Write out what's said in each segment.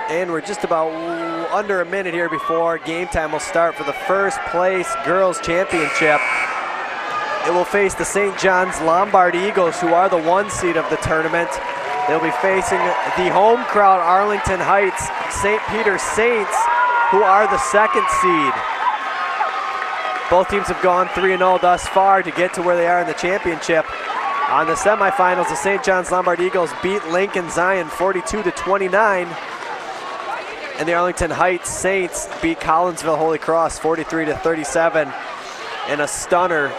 And we're just about under a minute here before game time will start for the first place girls championship. It will face the St. John's Lombard Eagles, who are the 1 seed of the tournament. They'll be facing the home crowd Arlington Heights St. Peter Saints, who are the 2nd seed. Both teams have gone 3-0 thus far to get to where they are in the championship. On the semifinals, the St. John's Lombard Eagles beat Lincoln Zion 42-29. And the Arlington Heights Saints beat Collinsville Holy Cross 43-37 in a stunner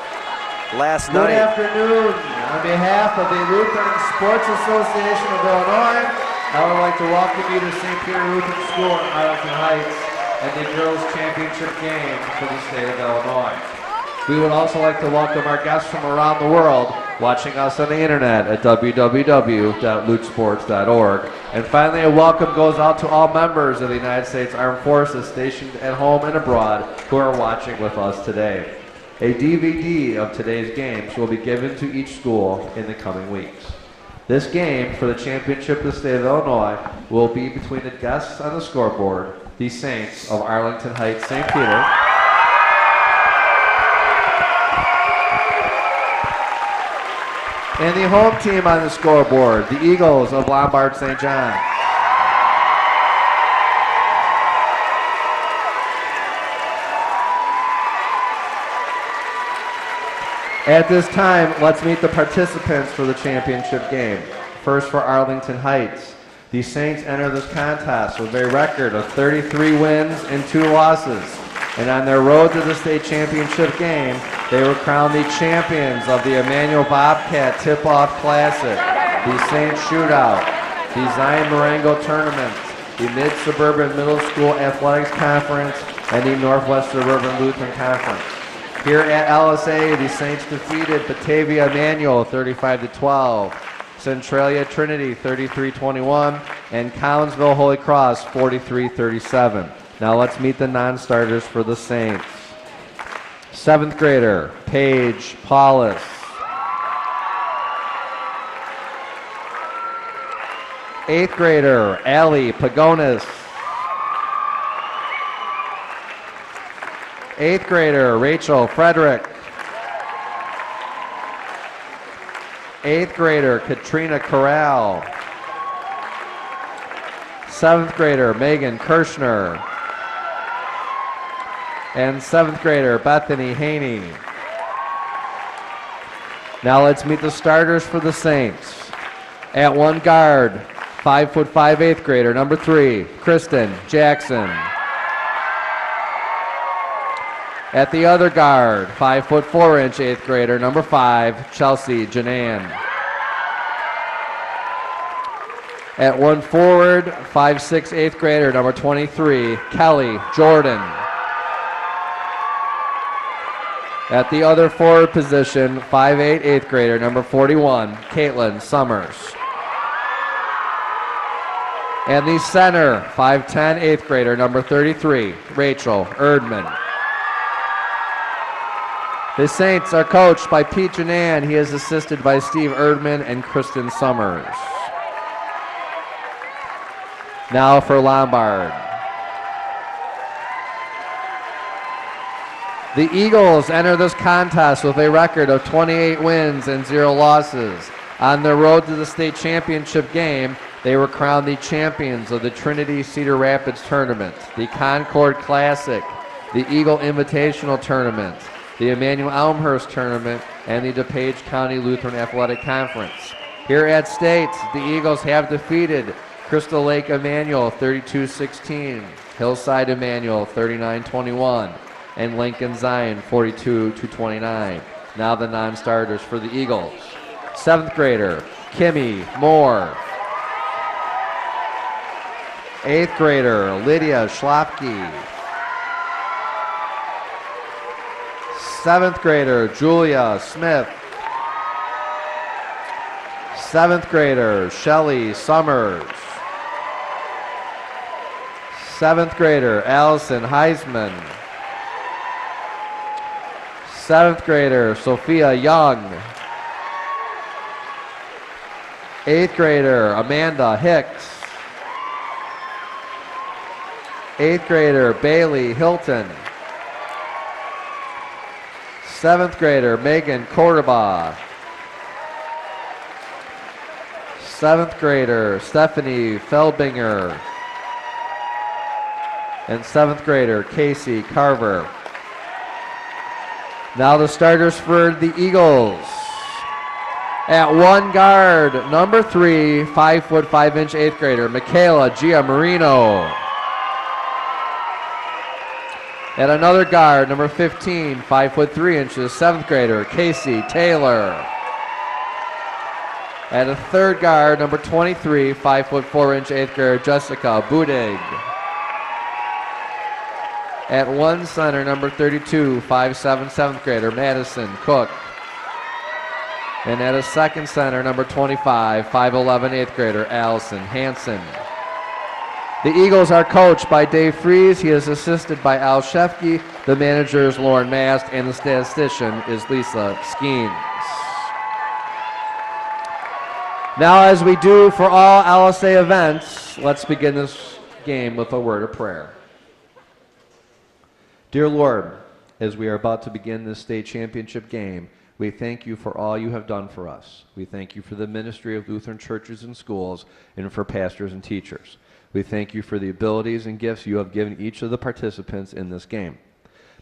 last night. Good afternoon. On behalf of the Lutheran Sports Association of Illinois, I would like to welcome you to St. Peter Lutheran School in Arlington Heights and the girls' championship game for the state of Illinois. We would also like to welcome our guests from around the world watching us on the internet at www.luthsports.org. And finally, a welcome goes out to all members of the United States Armed Forces stationed at home and abroad who are watching with us today. A DVD of today's games will be given to each school in the coming weeks. This game for the championship of the state of Illinois will be between the guests on the scoreboard, the Saints of Arlington Heights St. Peter, and the home team on the scoreboard, the Eagles of Lombard St. John. At this time, let's meet the participants for the championship game. First for Arlington Heights. The Saints enter this contest with a record of 33 wins and 2 losses. And on their road to the state championship game, they were crowned the champions of the Emmanuel Bobcat Tip-Off Classic, the Saints Shootout, the Zion Marengo Tournament, the Mid-Suburban Middle School Athletics Conference, and the Northwest Suburban Lutheran Conference. Here at LSA, the Saints defeated Batavia Emmanuel 35-12, Centralia Trinity 33-21, and Collinsville Holy Cross 43-37. Now let's meet the non-starters for the Saints. 7th grader, Paige Paulus. 8th grader, Allie Pagonis. 8th grader, Rachel Frederick. 8th grader, Katrina Corral. 7th grader, Megan Kirshner. And 7th grader, Bethany Haney. Now let's meet the starters for the Saints. At 1 guard, 5'5" 8th grader, number 3, Kristen Jackson. At the other guard, 5'4" 8th grader, number 5, Chelsea Janan. At 1 forward, 5'6" 8th grader, number 23, Kelly Jordan. At the other forward position, 5'8" 8th grader, number 41, Caitlin Summers. And the center, 5'10" 8th grader, number 33, Rachel Erdman. The Saints are coached by Pete Janan. He is assisted by Steve Erdman and Kristen Summers. Now for Lombard. The Eagles enter this contest with a record of 28 wins and 0 losses. On their road to the state championship game, they were crowned the champions of the Trinity Cedar Rapids Tournament, the Concord Classic, the Eagle Invitational Tournament, the Emmanuel Elmhurst Tournament, and the DuPage County Lutheran Athletic Conference. Here at State, the Eagles have defeated Crystal Lake Emmanuel 32-16, Hillside Emmanuel 39-21, and Lincoln Zion 42-29. Now the non-starters for the Eagles. 7th grader, Kimmy Moore. 8th grader, Lydia Schlafke. 7th grader, Julia Smith. 7th grader, Shelley Summers. 7th grader, Allison Heisman. 7th grader, Sophia Young. 8th grader, Amanda Hicks. 8th grader Bailey Hilton. 7th grader Megan Cordoba. 7th grader Stephanie Feldbinger. And 7th grader Casey Carver. Now the starters for the Eagles. At 1 guard, number 3, 5'5" 8th grader Michaela Giamarino. At another guard, number 15, 5'3", 7th grader Casey Taylor. At a third guard, number 23, 5'4", 8th grader Jessica Budig. At 1 center, number 32, 5'7", 7th grader Madison Cook. And at a second center, number 25, 5'11", 8th grader Allison Hansen. The Eagles are coached by Dave Fries. He is assisted by Al Shefke. The manager is Lauren Mast, and the statistician is Lisa Skeens. Now, as we do for all LSA events, let's begin this game with a word of prayer. Dear Lord, as we are about to begin this state championship game, we thank you for all you have done for us. We thank you for the ministry of Lutheran churches and schools and for pastors and teachers. We thank you for the abilities and gifts you have given each of the participants in this game.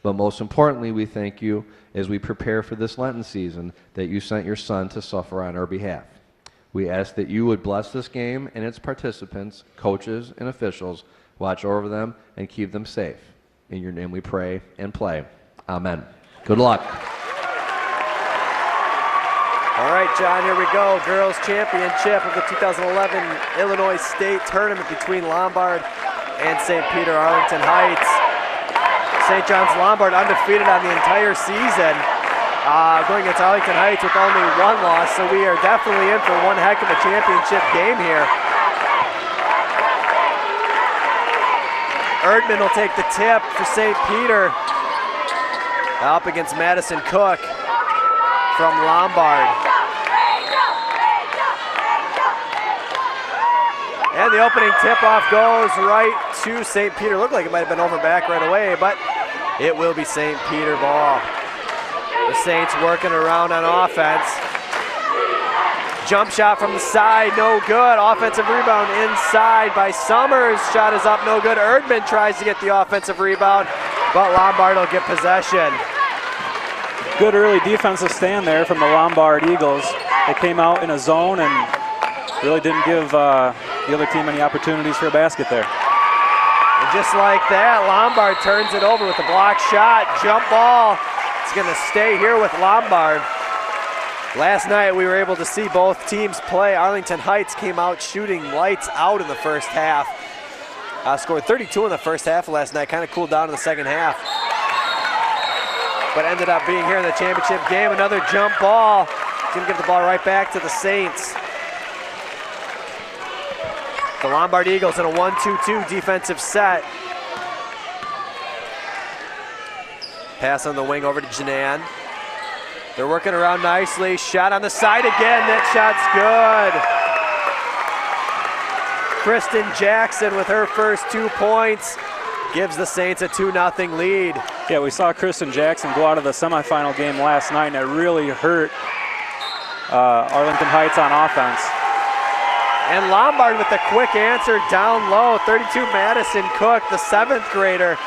But most importantly, we thank you as we prepare for this Lenten season that you sent your Son to suffer on our behalf. We ask that you would bless this game and its participants, coaches, and officials, watch over them, and keep them safe. In your name we pray and play. Amen. Good luck. All right, John, here we go. Girls Championship of the 2011 Illinois State Tournament between Lombard and St. Peter Arlington Heights. St. John's Lombard undefeated on the entire season, going against Arlington Heights with only 1 loss, so we are definitely in for one heck of a championship game here. Erdman will take the tip for St. Peter, up against Madison Cook from Lombard. And the opening tip-off goes right to St. Peter. Looked like it might have been over back right away, but it will be St. Peter ball. The Saints working around on offense. Jump shot from the side, no good. Offensive rebound inside by Summers. Shot is up, no good. Erdman tries to get the offensive rebound, but Lombard will get possession. Good early defensive stand there from the Lombard Eagles. They came out in a zone and really didn't give the other team any opportunities for a basket there. And just like that, Lombard turns it over with a block shot. Jump ball. It's going to stay here with Lombard. Last night we were able to see both teams play. Arlington Heights came out shooting lights out in the first half. Scored 32 in the first half last night. Kind of cooled down in the second half. But ended up being here in the championship game. Another jump ball. Going to give the ball right back to the Saints. The Lombard Eagles in a 1-2-2 defensive set. Pass on the wing over to Janan. They're working around nicely. Shot on the side again. That shot's good. Kristen Jackson with her first 2 points gives the Saints a 2-0 lead. Yeah, we saw Kristen Jackson go out of the semifinal game last night, and it really hurt Arlington Heights on offense. And Lombard with the quick answer down low. 32 Madison Cook, the 7th grader.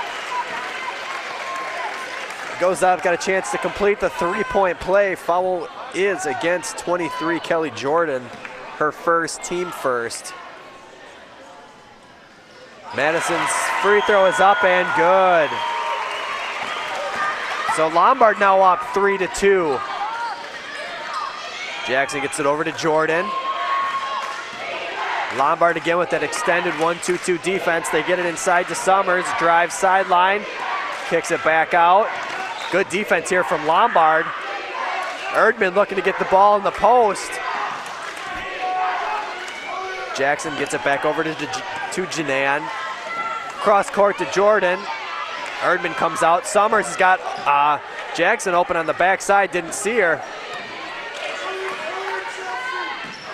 Goes out, got a chance to complete the 3-point play. Foul is against 23 Kelly Jordan, her first, team first. Madison's free throw is up and good. So Lombard now up 3-2. Jackson gets it over to Jordan. Lombard again with that extended 1-2-2 defense. They get it inside to Summers, drive sideline, kicks it back out. Good defense here from Lombard. Erdman looking to get the ball in the post. Jackson gets it back over to Janan. Cross court to Jordan. Erdman comes out. Summers has got Jackson open on the backside, didn't see her.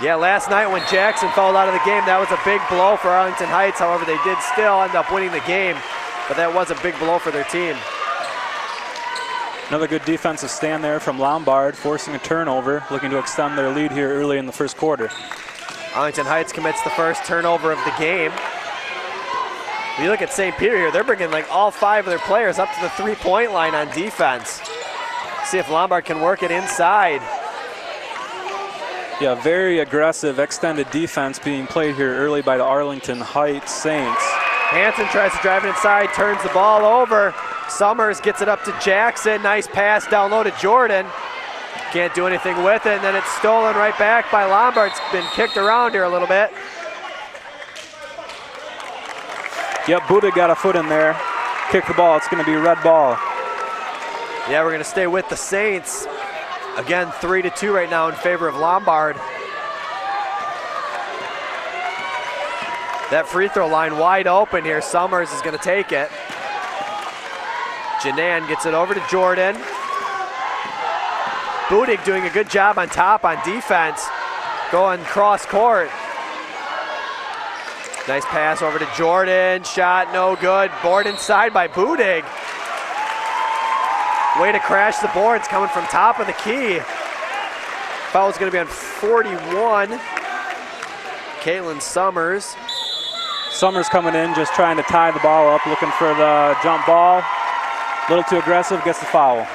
Yeah, last night when Jackson fouled out of the game, that was a big blow for Arlington Heights. However, they did still end up winning the game, but that was a big blow for their team. Another good defensive stand there from Lombard, forcing a turnover, looking to extend their lead here early in the first quarter. Arlington Heights commits the first turnover of the game. If you look at St. Peter here, they're bringing like all 5 of their players up to the 3-point line on defense. See if Lombard can work it inside. Yeah, very aggressive extended defense being played here early by the Arlington Heights Saints. Hansen tries to drive it inside, turns the ball over. Summers gets it up to Jackson. Nice pass down low to Jordan. Can't do anything with it, and then it's stolen right back by Lombard. It's been kicked around here a little bit. Yep, Buda got a foot in there. Kick the ball. It's going to be red ball. Yeah, we're going to stay with the Saints. Again, 3-2 right now in favor of Lombard. That free throw line wide open here. Summers is going to take it. Janan gets it over to Jordan. Budig doing a good job on top on defense. Going cross court. Nice pass over to Jordan. Shot no good. Board inside by Budig. Way to crash the boards coming from top of the key. Foul's going to be on 41. Caitlin Summers. Summers coming in, just trying to tie the ball up, looking for the jump ball. A little too aggressive, gets the foul.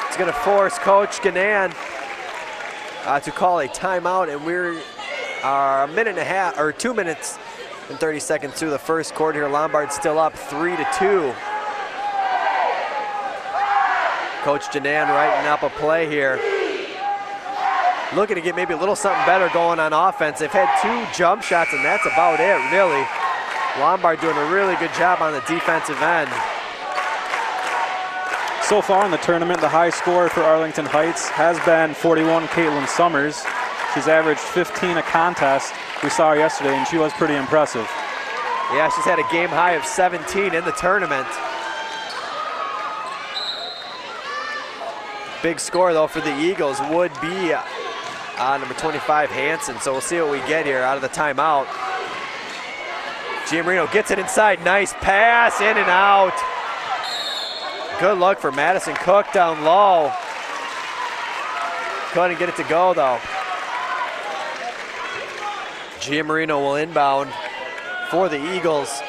It's going to force Coach Ganan to call a timeout, and we're a minute and a half, or 2 minutes and 30 seconds through the first quarter here. Lombard still up 3-2. Coach Janan writing up a play here. Looking to get maybe a little something better going on offense. They've had 2 jump shots, and that's about it, really. Lombard doing a really good job on the defensive end. So far in the tournament, the high score for Arlington Heights has been 41, Caitlin Summers. She's averaged 15 a contest. We saw her yesterday, and she was pretty impressive. Yeah, she's had a game high of 17 in the tournament. Big score, though, for the Eagles would be number 25, Hansen. So we'll see what we get here out of the timeout. Giammarino gets it inside. Nice pass, in and out. Good look for Madison Cook down low. Couldn't get it to go, though. Giammarino will inbound for the Eagles.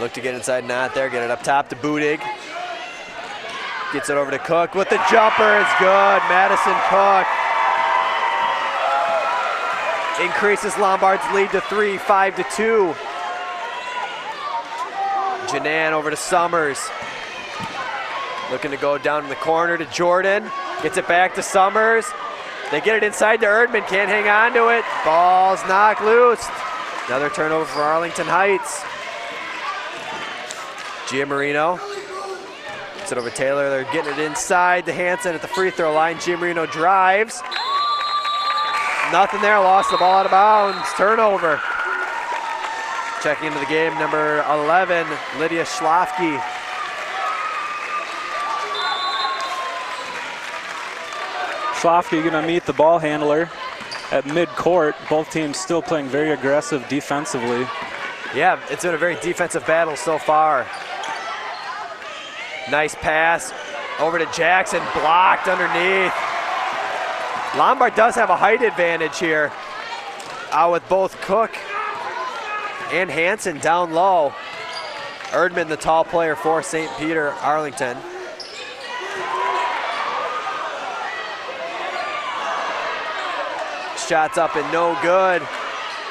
Look to get inside, not there. Get it up top to Budig. Gets it over to Cook with the jumper. It's good. Madison Cook increases Lombard's lead to 3, 5-2. Janan over to Summers. Looking to go down in the corner to Jordan. Gets it back to Summers. They get it inside to Erdman. Can't hang on to it. Ball's knocked loose. Another turnover for Arlington Heights. Giammarino. Gets it over Taylor. They're getting it inside to Hansen at the free throw line. Giammarino drives. Nothing there. Lost the ball out of bounds. Turnover. Checking into the game, number 11, Lydia Schlafke. Schlafke going to meet the ball handler at midcourt. Both teams still playing very aggressive defensively. Yeah, it's been a very defensive battle so far. Nice pass over to Jackson, blocked underneath. Lombard does have a height advantage here with both Cook and Hansen down low. Erdman, the tall player for St. Peter Arlington. Shots up and no good.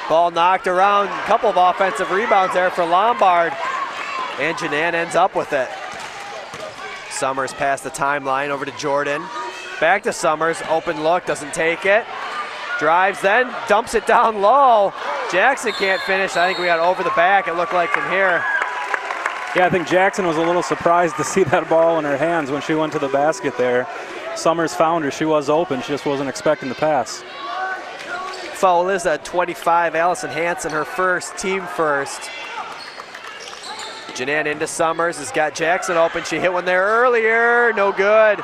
Ball knocked around. A couple of offensive rebounds there for Lombard. And Janan ends up with it. Summers past the timeline over to Jordan. Back to Summers. Open look, doesn't take it. Drives then, dumps it down low. Jackson can't finish. I think we got over the back, it looked like, from here. Yeah, I think Jackson was a little surprised to see that ball in her hands when she went to the basket there. Summers found her. She was open. She just wasn't expecting the pass. Foul is at 25. Allison Hansen, her first, team first. Janan into Summers, has got Jackson open. She hit one there earlier, no good.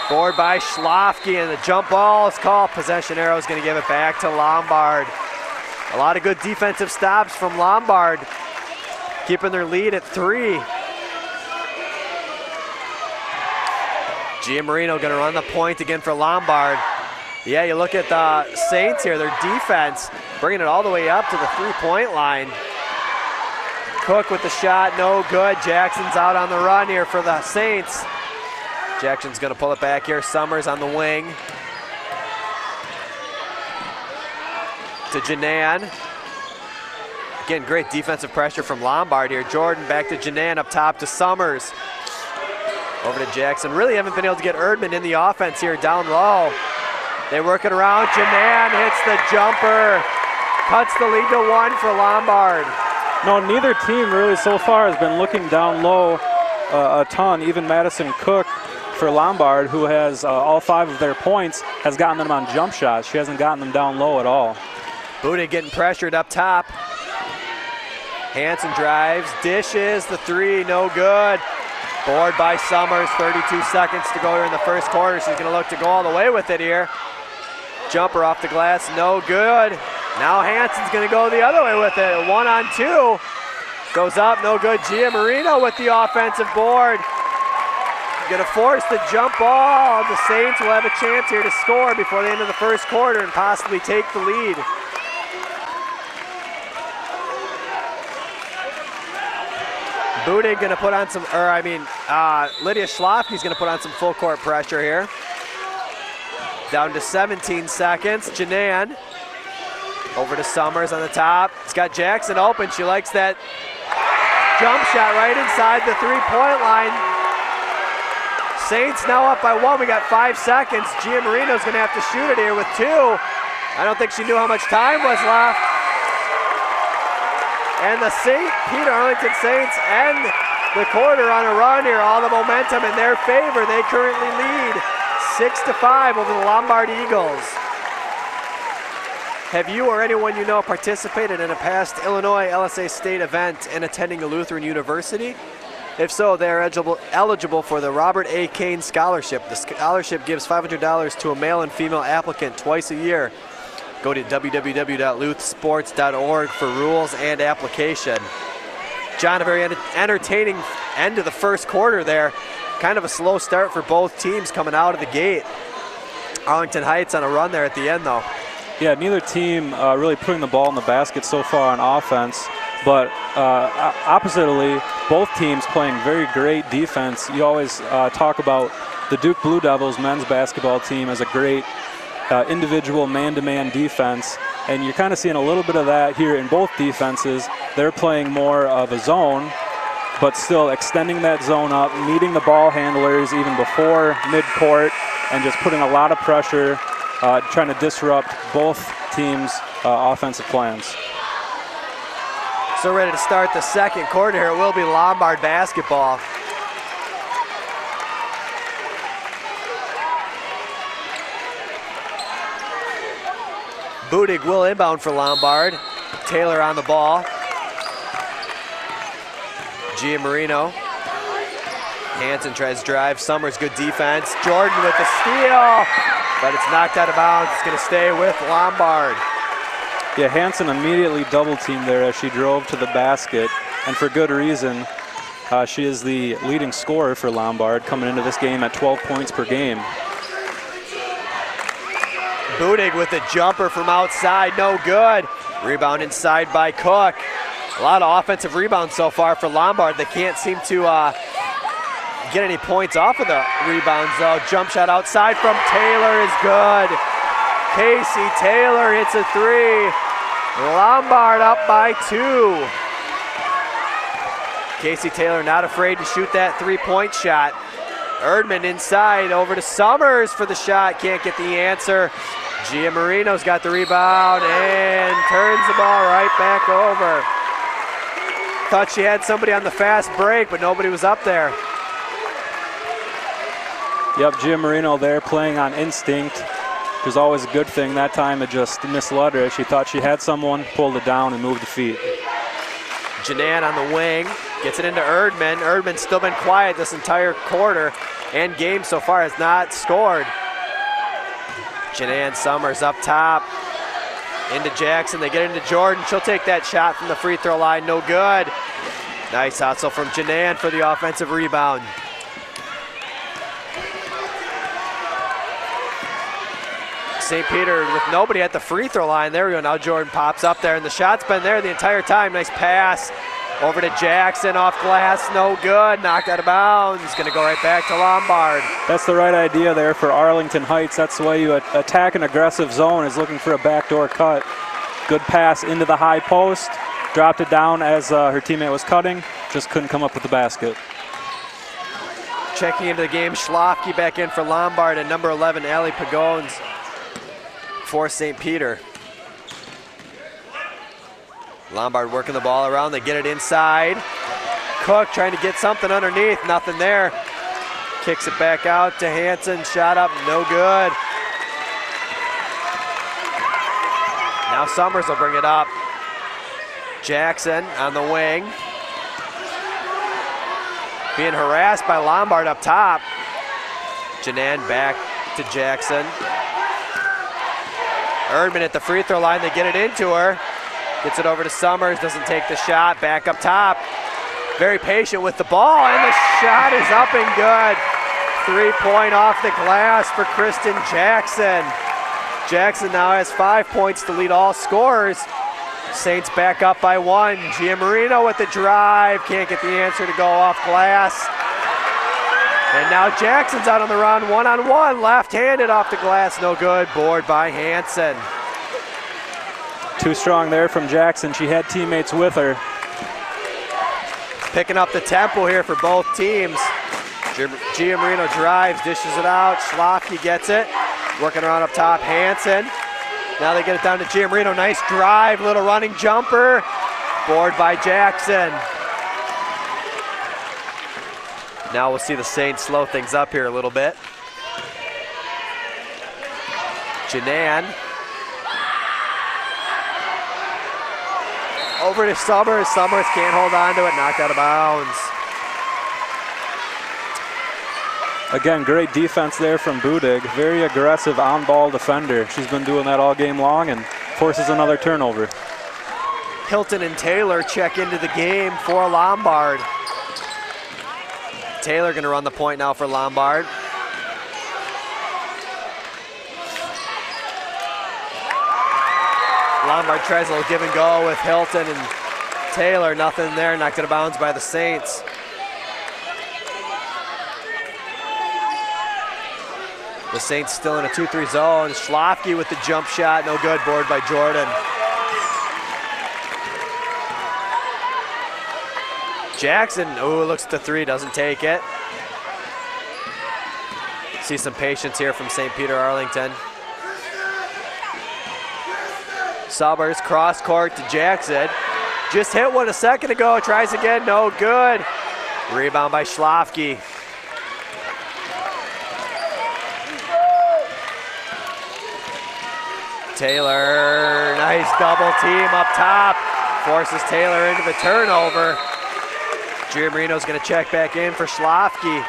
Board by Schlafke, and the jump ball is called. Possession arrow is going to give it back to Lombard. A lot of good defensive stops from Lombard, keeping their lead at 3. Giammarino going to run the point again for Lombard. Yeah, you look at the Saints here, their defense, bringing it all the way up to the 3-point line. Cook with the shot, no good. Jackson's out on the run here for the Saints. Jackson's going to pull it back here. Summers on the wing. To Janan. Again, great defensive pressure from Lombard here. Jordan back to Janan, up top to Summers. Over to Jackson. Really haven't been able to get Erdman in the offense here down low. They work it around. Janan hits the jumper. Cuts the lead to 1 for Lombard. No, neither team really so far has been looking down low a ton. Even Madison Cook for Lombard, who has all 5 of their points, has gotten them on jump shots. She hasn't gotten them down low at all. Budig getting pressured up top. Hansen drives, dishes, the 3, no good. Board by Summers, 32 seconds to go here in the first quarter. She's going to look to go all the way with it here. Jumper off the glass, no good. Now Hansen's going to go the other way with it. 1-on-2. Goes up, no good. Giammarino with the offensive board. Going to force the jump ball. The Saints will have a chance here to score before the end of the first quarter and possibly take the lead. Budig going to put on some, Lydia Schlafke's going to put on some full court pressure here. Down to 17 seconds. Janan over to Summers on the top. It's got Jackson open. She likes that jump shot right inside the 3-point line. Saints now up by 1. We got 5 seconds. Giammarino's going to have to shoot it here with 2. I don't think she knew how much time was left. And the St. Peter Arlington Saints end the quarter on a run here. All the momentum in their favor. They currently lead 6-5 over the Lombard Eagles. Have you or anyone you know participated in a past Illinois LSA State event and attending a Lutheran University? If so, they are eligible for the Robert A. Kane Scholarship. The scholarship gives $500 to a male and female applicant twice a year. Go to www.luthsports.org for rules and application. John, a very entertaining end of the first quarter there. Kind of a slow start for both teams coming out of the gate. Arlington Heights on a run there at the end, though. Yeah, neither team really putting the ball in the basket so far on offense, but oppositely, both teams playing very great defense. You always talk about the Duke Blue Devils men's basketball team as a great individual man-to-man defense, and you're kind of seeing a little bit of that here in both defenses. They're playing more of a zone, but still extending that zone up, meeting the ball handlers even before midcourt, and just putting a lot of pressure, trying to disrupt both teams' offensive plans. So ready to start the second quarter here. It will be Lombard basketball. Budig will inbound for Lombard. Taylor on the ball. Giammarino. Hansen tries to drive. Summers, good defense. Jordan with the steal, but it's knocked out of bounds. It's going to stay with Lombard. Yeah, Hansen immediately double-teamed there as she drove to the basket, and for good reason. She is the leading scorer for Lombard, coming into this game at 12 points per game. Budig with a jumper from outside, no good. Rebound inside by Cook. A lot of offensive rebounds so far for Lombard. They can't seem to get any points off of the rebounds, though. Jump shot outside from Taylor is good. Casey Taylor hits a 3. Lombard up by 2. Casey Taylor not afraid to shoot that 3-point shot. Erdman inside over to Summers for the shot. Can't get the answer. Giammarino's got the rebound and turns the ball right back over. Thought she had somebody on the fast break, but nobody was up there. Yep, Giammarino there playing on instinct, which is always a good thing. That time it just misled her. She thought she had someone, pulled it down, and moved the feet. Janan on the wing, gets it into Erdman. Erdman's still been quiet this entire quarter. and game so far has not scored. Janan Summers up top. Into Jackson, they get into Jordan. She'll take that shot from the free throw line, no good. Nice hustle from Janan for the offensive rebound. St. Peter with nobody at the free throw line. There we go, now Jordan pops up there, and the shot's been there the entire time. Nice pass over to Jackson, off glass, no good, knocked out of bounds. Gonna go right back to Lombard. That's the right idea there for Arlington Heights. That's the way you attack an aggressive zone, is looking for a backdoor cut. Good pass into the high post, dropped it down as her teammate was cutting, just couldn't come up with the basket. Checking into the game, Schlafke back in for Lombard, and number 11, Allie Pagones for St. Peter. Lombard working the ball around, they get it inside. Cook trying to get something underneath, nothing there. Kicks it back out to Hanson, shot up, no good. Now Summers will bring it up. Jackson on the wing. Being harassed by Lombard up top. Janan back to Jackson. Erdman at the free throw line, they get it into her. Gets it over to Summers, doesn't take the shot, back up top. Very patient with the ball, and the shot is up and good. 3-point off the glass for Kristen Jackson. Jackson now has 5 points to lead all scorers. Saints back up by 1. Giamarino with the drive, can't get the answer to go off glass. And now Jackson's out on the run, one-on-one, left-handed off the glass, no good. Board by Hanson. Too strong there from Jackson. She had teammates with her. Picking up the tempo here for both teams. Giamarino drives, dishes it out. Schlafke gets it. Working around up top, Hanson. Now they get it down to Giamarino. Nice drive, little running jumper. Board by Jackson. Now we'll see the Saints slow things up here a little bit. Janan. Over to Summers. Summers can't hold on to it, knocked out of bounds. Again, great defense there from Budig. Very aggressive on-ball defender. She's been doing that all game long and forces another turnover. Hilton and Taylor check into the game for Lombard. Taylor gonna run the point now for Lombard. Lombard tries a little give and go with Hilton and Taylor, nothing there, knocked out of bounds by the Saints. The Saints still in a 2-3 zone. Schlafke with the jump shot, no good, board by Jordan. Jackson, ooh, looks at the 3, doesn't take it. See some patience here from St. Peter Arlington. Summers cross court to Jackson. Just hit one a second ago, tries again, no good. Rebound by Schlafke. Taylor, nice double team up top. Forces Taylor into the turnover. Giamarino's gonna check back in for Schlafke.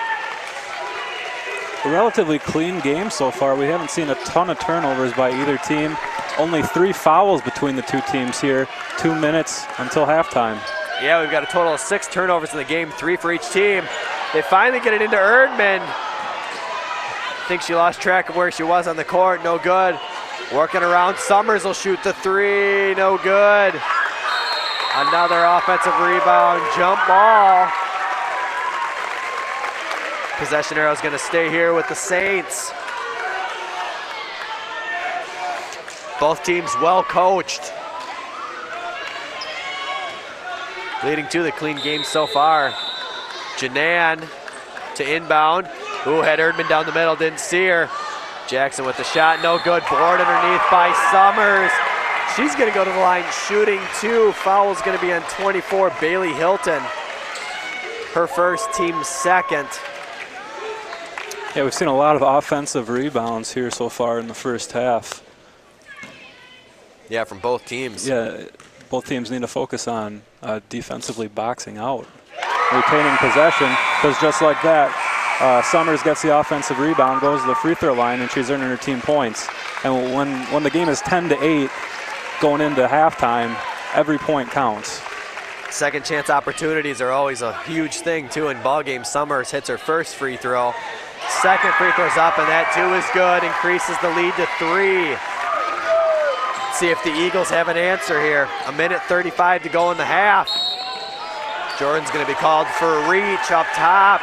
A relatively clean game so far. We haven't seen a ton of turnovers by either team. Only 3 fouls between the two teams here. 2 minutes until halftime. Yeah, we've got a total of 6 turnovers in the game, 3 for each team. They finally get it into Erdman. I think she lost track of where she was on the court, no good. Working around, Summers will shoot the 3, no good. Another offensive rebound, jump ball. Possession arrow's gonna stay here with the Saints. Both teams well coached. Leading to the clean game so far. Janan to inbound. Ooh, had Erdman down the middle, didn't see her. Jackson with the shot, no good. Board underneath by Summers. She's gonna go to the line shooting 2. Foul's gonna be on 24, Bailey Hilton. Her first, team second. Yeah, we've seen a lot of offensive rebounds here so far in the first half. Yeah, from both teams. Yeah, both teams need to focus on defensively boxing out. Retaining possession, because just like that, Summers gets the offensive rebound, goes to the free throw line, and she's earning her team points. And when the game is 10-8 going into halftime, every point counts. Second chance opportunities are always a huge thing too in ball games. Summers hits her first free throw. Second free throw's up, and that too is good. Increases the lead to 3. See if the Eagles have an answer here. 1:35 to go in the half. Jordan's going to be called for a reach up top.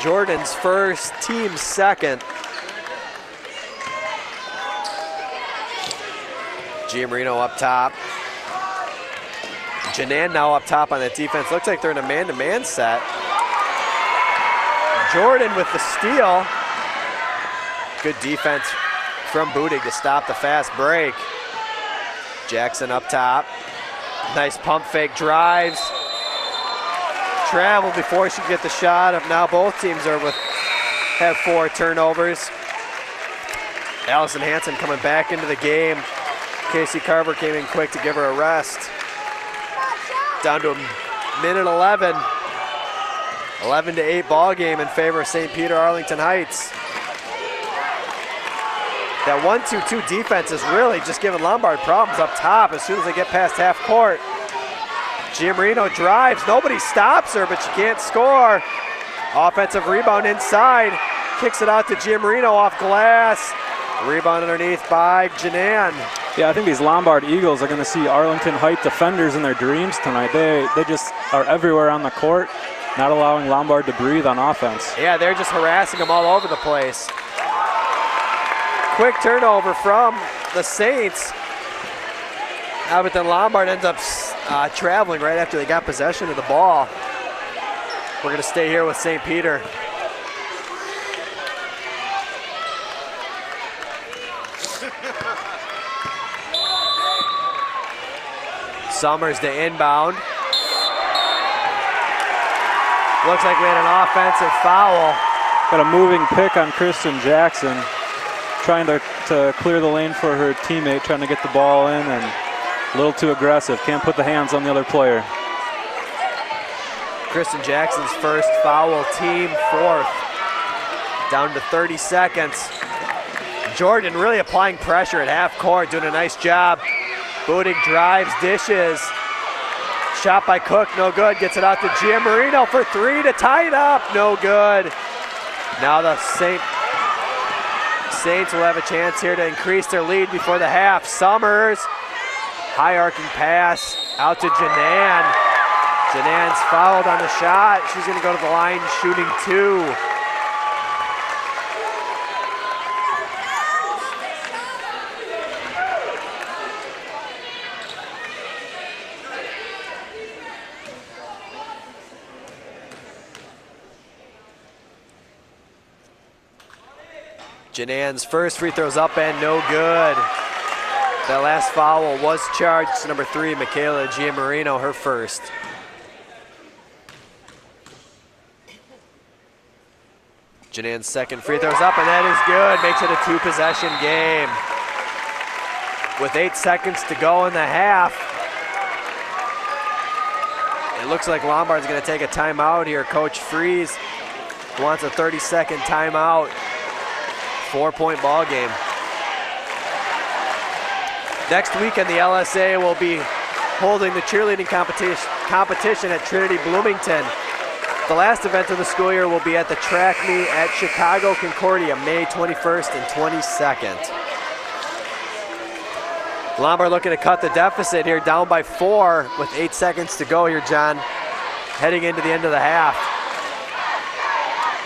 Jordan's first, team second. Giammarino up top. Janan now up top on that defense. Looks like they're in a man-to-man set. Jordan with the steal. Good defense from Budig to stop the fast break. Jackson up top. Nice pump fake, drives. Travel before she can get the shot. Of now both teams have 4 turnovers. Allison Hansen coming back into the game. Casey Carver came in quick to give her a rest. Down to 1:11. 11-8 ball game in favor of St. Peter Arlington Heights. That 1-2-2 defense is really just giving Lombard problems up top as soon as they get past half court. Giammarino drives, nobody stops her, but she can't score. Offensive rebound inside, kicks it out to Giammarino off glass. Rebound underneath by Janan. Yeah, I think these Lombard Eagles are going to see Arlington Heights defenders in their dreams tonight. They just are everywhere on the court, not allowing Lombard to breathe on offense. Yeah, they're just harassing them all over the place. Quick turnover from the Saints. But then Lombard ends up traveling right after they got possession of the ball. We're going to stay here with St. Peter. Summers to inbound. Looks like we had an offensive foul. Got a moving pick on Kristen Jackson, trying to clear the lane for her teammate, trying to get the ball in, and a little too aggressive. Can't put the hands on the other player. Kristen Jackson's first foul, team 4th. Down to 30 seconds. Jordan really applying pressure at half court, doing a nice job. Budig drives, dishes. Shot by Cook, no good. Gets it out to Giammarino for 3 to tie it up, no good. Now the Saints will have a chance here to increase their lead before the half. Summers, high arcing pass out to Janan. Janan's fouled on the shot. She's going to go to the line shooting 2. Janan's first free throw's up and no good. That last foul was charged to number 3, Michaela Giammarino, her first. Janan's second free throw's up and that is good. Makes it a 2-possession game. With 8 seconds to go in the half. It looks like Lombard's gonna take a timeout here. Coach Freeze wants a 30-second timeout. 4-point ball game. Next weekend, the LSA will be holding the cheerleading competition at Trinity Bloomington. The last event of the school year will be at the track meet at Chicago Concordia, May 21st and 22nd. Lombard looking to cut the deficit here, down by 4 with 8 seconds to go here, John, heading into the end of the half.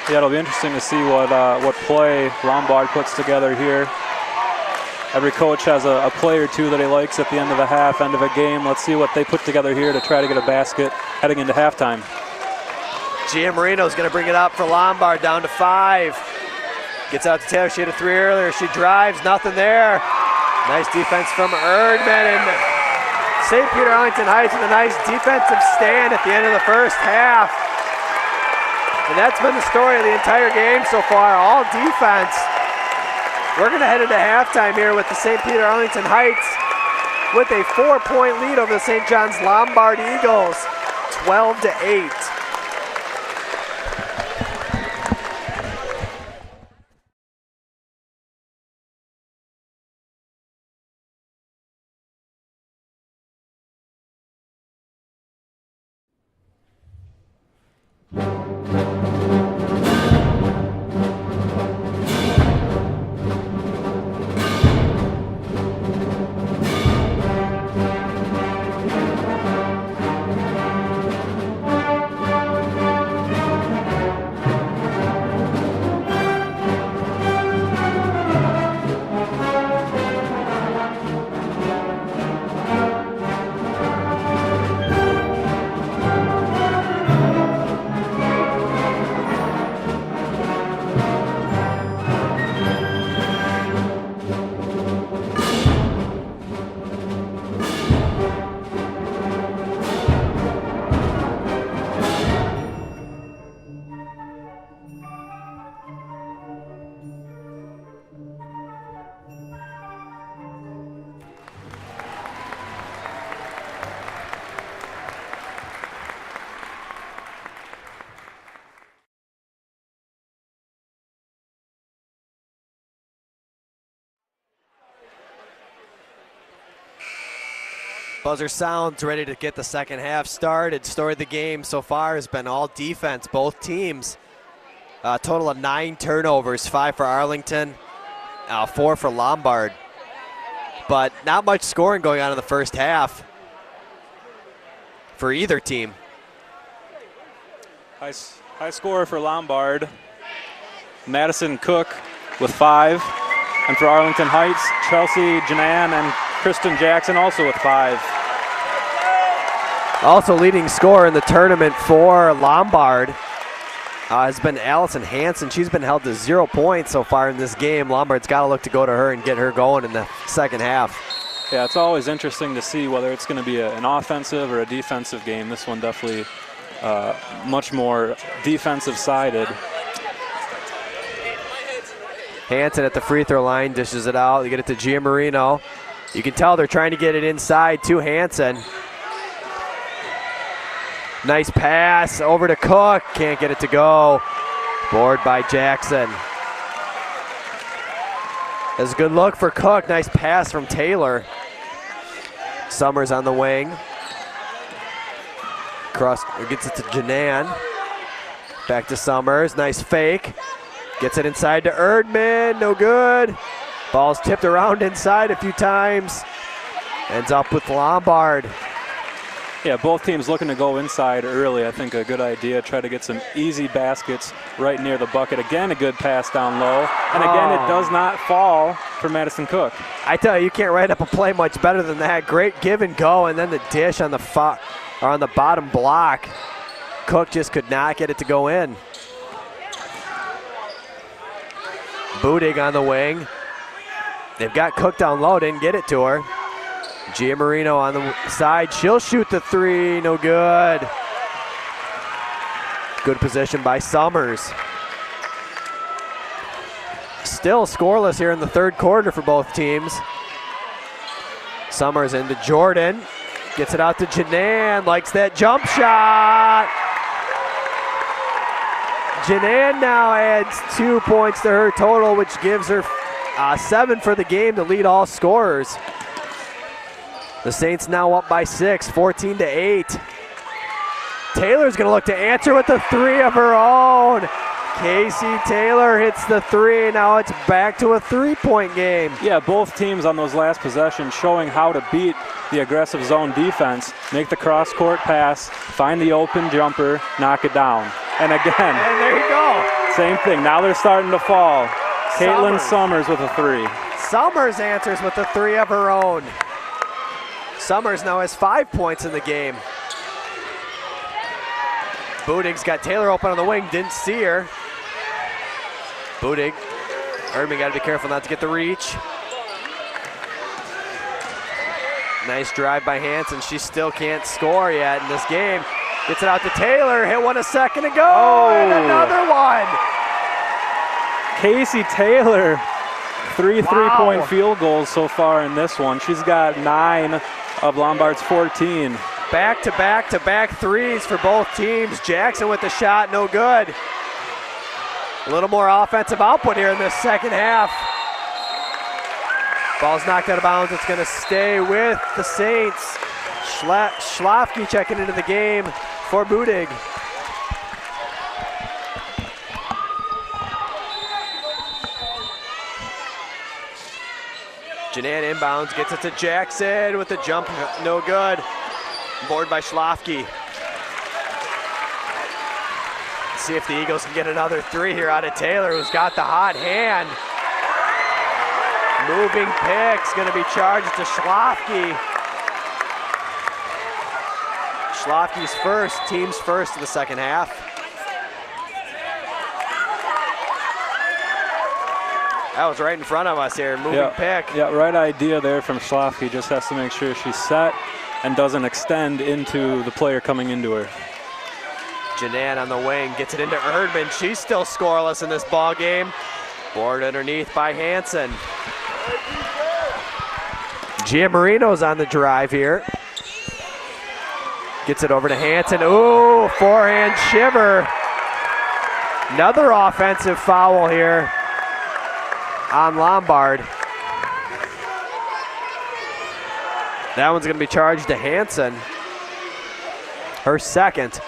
Yeah, it'll be interesting to see what play Lombard puts together here. Every coach has a play or two that he likes at the end of the half, end of a game. Let's see what they put together here to try to get a basket heading into halftime. Giammarino's going to bring it up for Lombard, down to 5. Gets out to Taylor. She had a 3 earlier. She drives, nothing there. Nice defense from Erdman, and St. Peter Arlington Heights with a nice defensive stand at the end of the first half. And that's been the story of the entire game so far, all defense. We're going to head into halftime here with the St. Peter Arlington Heights with a 4-point lead over the St. John's Lombard Eagles. 12-8. Buzzer sounds, ready to get the second half started. Story of the game so far has been all defense, both teams. A total of 9 turnovers, 5 for Arlington, 4 for Lombard. But not much scoring going on in the first half for either team. High scorer for Lombard, Madison Cook with 5. And for Arlington Heights, Chelsea Janan and Kristen Jackson also with 5. Also leading scorer in the tournament for Lombard has been Allison Hansen. She's been held to 0 points so far in this game. Lombard's got to look to go to her and get her going in the second half. Yeah, it's always interesting to see whether it's going to be an offensive or a defensive game. This one definitely much more defensive sided. Hansen at the free throw line dishes it out. They get it to Giamarino. You can tell they're trying to get it inside to Hansen. Nice pass over to Cook. Can't get it to go. Board by Jackson. That's a good look for Cook. Nice pass from Taylor. Summers on the wing. Cross gets it to Janan. Back to Summers. Nice fake. Gets it inside to Erdman. No good. Ball's tipped around inside a few times. Ends up with Lombard. Yeah, both teams looking to go inside early. I think a good idea. Try to get some easy baskets right near the bucket. Again, a good pass down low. And again, it does not fall for Madison Cook. I tell you can't write up a play much better than that. Great give and go, and then the dish on the bottom block. Cook just could not get it to go in. Budig on the wing. They've got Cook down low, didn't get it to her. Giamarino on the side, she'll shoot the 3, no good. Good position by Summers. Still scoreless here in the third quarter for both teams. Summers into Jordan, gets it out to Janan, likes that jump shot. Janan now adds 2 points to her total, which gives her 7 for the game to lead all scorers. The Saints now up by 6, 14-8. Taylor's gonna look to answer with the 3 of her own. Casey Taylor hits the 3, now it's back to a 3-point game. Yeah, both teams on those last possessions showing how to beat the aggressive zone defense, make the cross-court pass, find the open jumper, knock it down. And again, and there you go. Same thing, now they're starting to fall. Caitlin Summers with a 3. Summers answers with the 3 of her own. Summers now has 5 points in the game. Budig's got Taylor open on the wing, didn't see her. Budig, Erdman got to be careful not to get the reach. Nice drive by Hansen. She still can't score yet in this game. Gets it out to Taylor, hit one a second ago, and another one. Casey Taylor, 3 3-point field goals so far in this one. She's got 9 of Lombard's 14. Back-to-back-to-back threes for both teams. Jackson with the shot, no good. A little more offensive output here in this second half. Ball's knocked out of bounds. It's going to stay with the Saints. Schlafke checking into the game for Budig. Janan inbounds, gets it to Jackson with the jump, no good. Board by Schlafke. See if the Eagles can get another three here out of Taylor, who's got the hot hand. Moving pick's gonna be charged to Schlafke. Schlafke's first, team's first in the second half. That was right in front of us here, moving pick. Yeah, right idea there from Schlafke. Just has to make sure she's set and doesn't extend into the player coming into her. Janan on the wing, gets it into Erdman. She's still scoreless in this ball game. Board underneath by Hansen. Giammarino's on the drive here. Gets it over to Hansen. Ooh, forehand shiver. Another offensive foul here on Lombard. That one's going to be charged to Hansen. Her second.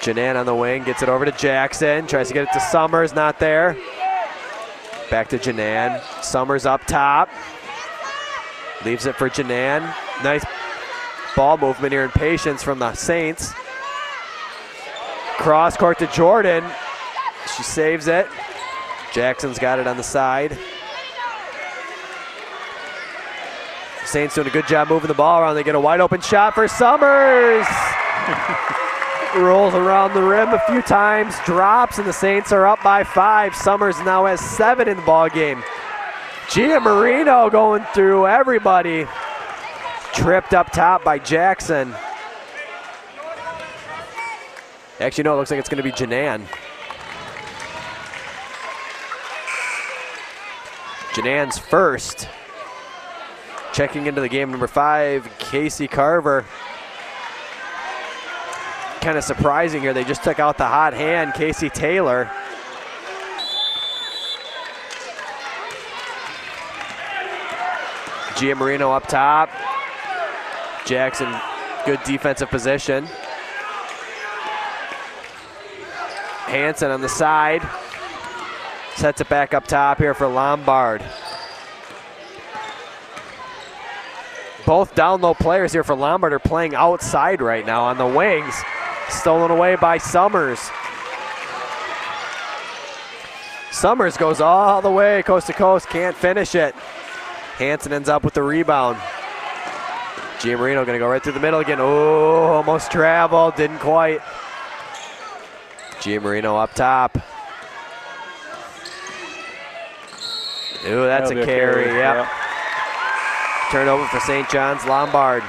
Janan on the wing, gets it over to Jackson. Tries to get it to Summers, not there. Back to Janan. Summers up top. Leaves it for Janan. Nice ball movement here and patience from the Saints. Cross court to Jordan. She saves it. Jackson's got it on the side. Saints doing a good job moving the ball around. They get a wide open shot for Summers. Rolls around the rim a few times, drops, and the Saints are up by 5. Summers now has 7 in the ball game. Giammarino going through everybody. Tripped up top by Jackson. Actually, no, it looks like it's going to be Janan. Janan's first. Checking into the game, number 5, Casey Carver. Kind of surprising here. They just took out the hot hand, Casey Taylor. Giammarino up top. Jackson, good defensive position. Hansen on the side. Sets it back up top here for Lombard. Both down low players here for Lombard are playing outside right now on the wings. Stolen away by Summers. Summers goes all the way coast to coast, can't finish it. Hansen ends up with the rebound. Giammarino gonna go right through the middle again. Oh, almost traveled, didn't quite. Giammarino up top. Ooh, that's a carry, yep. Turnover for St. John's, Lombard.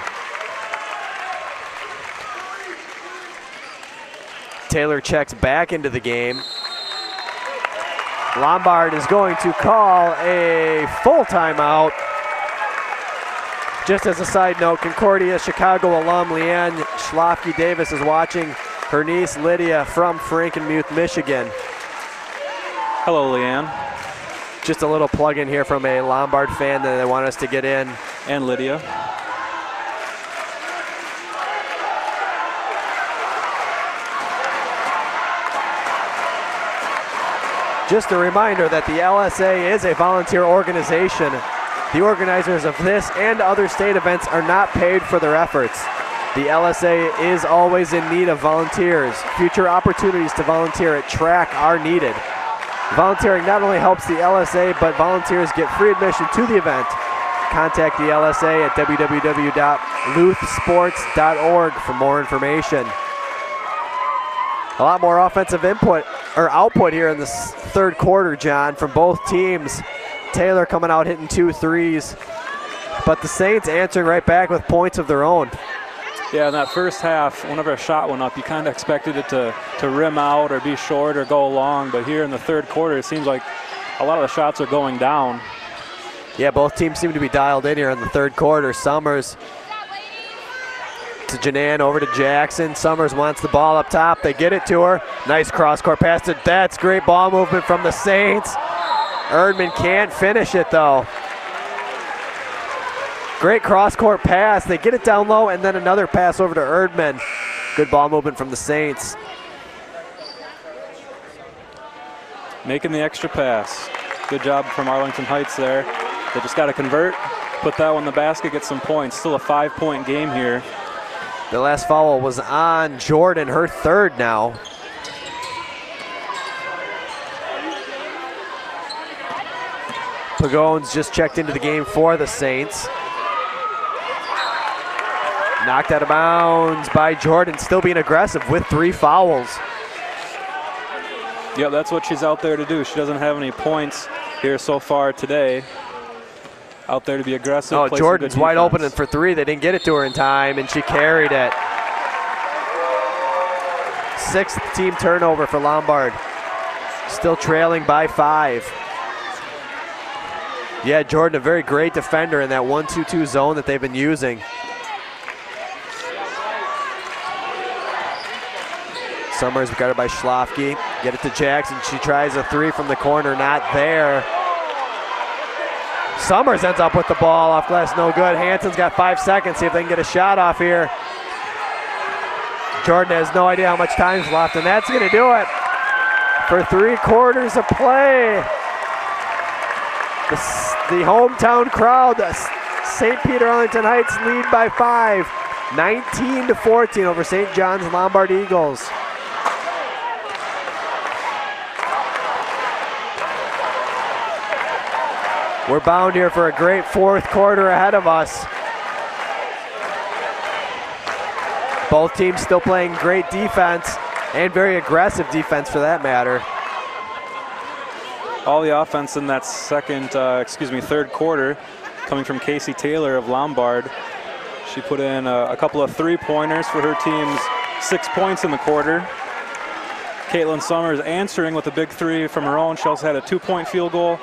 Taylor checks back into the game. Lombard is going to call a full timeout. Just as a side note, Concordia Chicago alum Leanne Schlafke Davis is watching her niece Lydia from Frankenmuth, Michigan. Hello, Leanne. Just a little plug in here from a Lombard fan that they want us to get in. And Lydia. Just a reminder that the LSA is a volunteer organization. The organizers of this and other state events are not paid for their efforts. The LSA is always in need of volunteers. Future opportunities to volunteer at track are needed. Volunteering not only helps the LSA, but volunteers get free admission to the event. Contact the LSA at www.luthsports.org for more information. A lot more offensive output here in this third quarter, John, from both teams. Taylor coming out hitting 2 threes, but the Saints answering right back with points of their own. Yeah, in that first half, whenever a shot went up, you kind of expected it to rim out or be short or go long, but here in the third quarter, it seems like a lot of the shots are going down. Yeah, both teams seem to be dialed in here in the third quarter. Summers to Janan, over to Jackson. Summers wants the ball up top. They get it to her. Nice cross-court pass to, that's great ball movement from the Saints. Erdman can't finish it though. Great cross-court pass. They get it down low and then another pass over to Erdman. Good ball movement from the Saints. Making the extra pass. Good job from Arlington Heights there. They just got to convert, put that one in the basket, get some points. Still a 5-point game here. The last foul was on Jordan, her third now. Pagones just checked into the game for the Saints. Knocked out of bounds by Jordan, still being aggressive with 3 fouls. Yeah, that's what she's out there to do. She doesn't have any points here so far today. Out there to be aggressive. Oh, Jordan's wide open and for 3. They didn't get it to her in time, and she carried it. 6th team turnover for Lombard. Still trailing by 5. Yeah, Jordan, a very great defender in that 1-2-2 zone that they've been using. Summers guarded by Schlafke. Get it to Jackson. She tries a 3 from the corner, not there. Summers ends up with the ball off glass, no good. Hansen's got 5 seconds, see if they can get a shot off here. Jordan has no idea how much time's left, and that's gonna do it for 3 quarters of play. The hometown crowd, St. Peter Arlington Heights lead by 5, 19-14 over St. John's Lombard Eagles. We're bound here for a great 4th quarter ahead of us. Both teams still playing great defense and very aggressive defense for that matter. All the offense in that third quarter coming from Casey Taylor of Lombard. She put in a couple of 3-pointers for her team's 6 points in the quarter. Caitlin Summers answering with a big 3 from her own. She also had a 2-point field goal,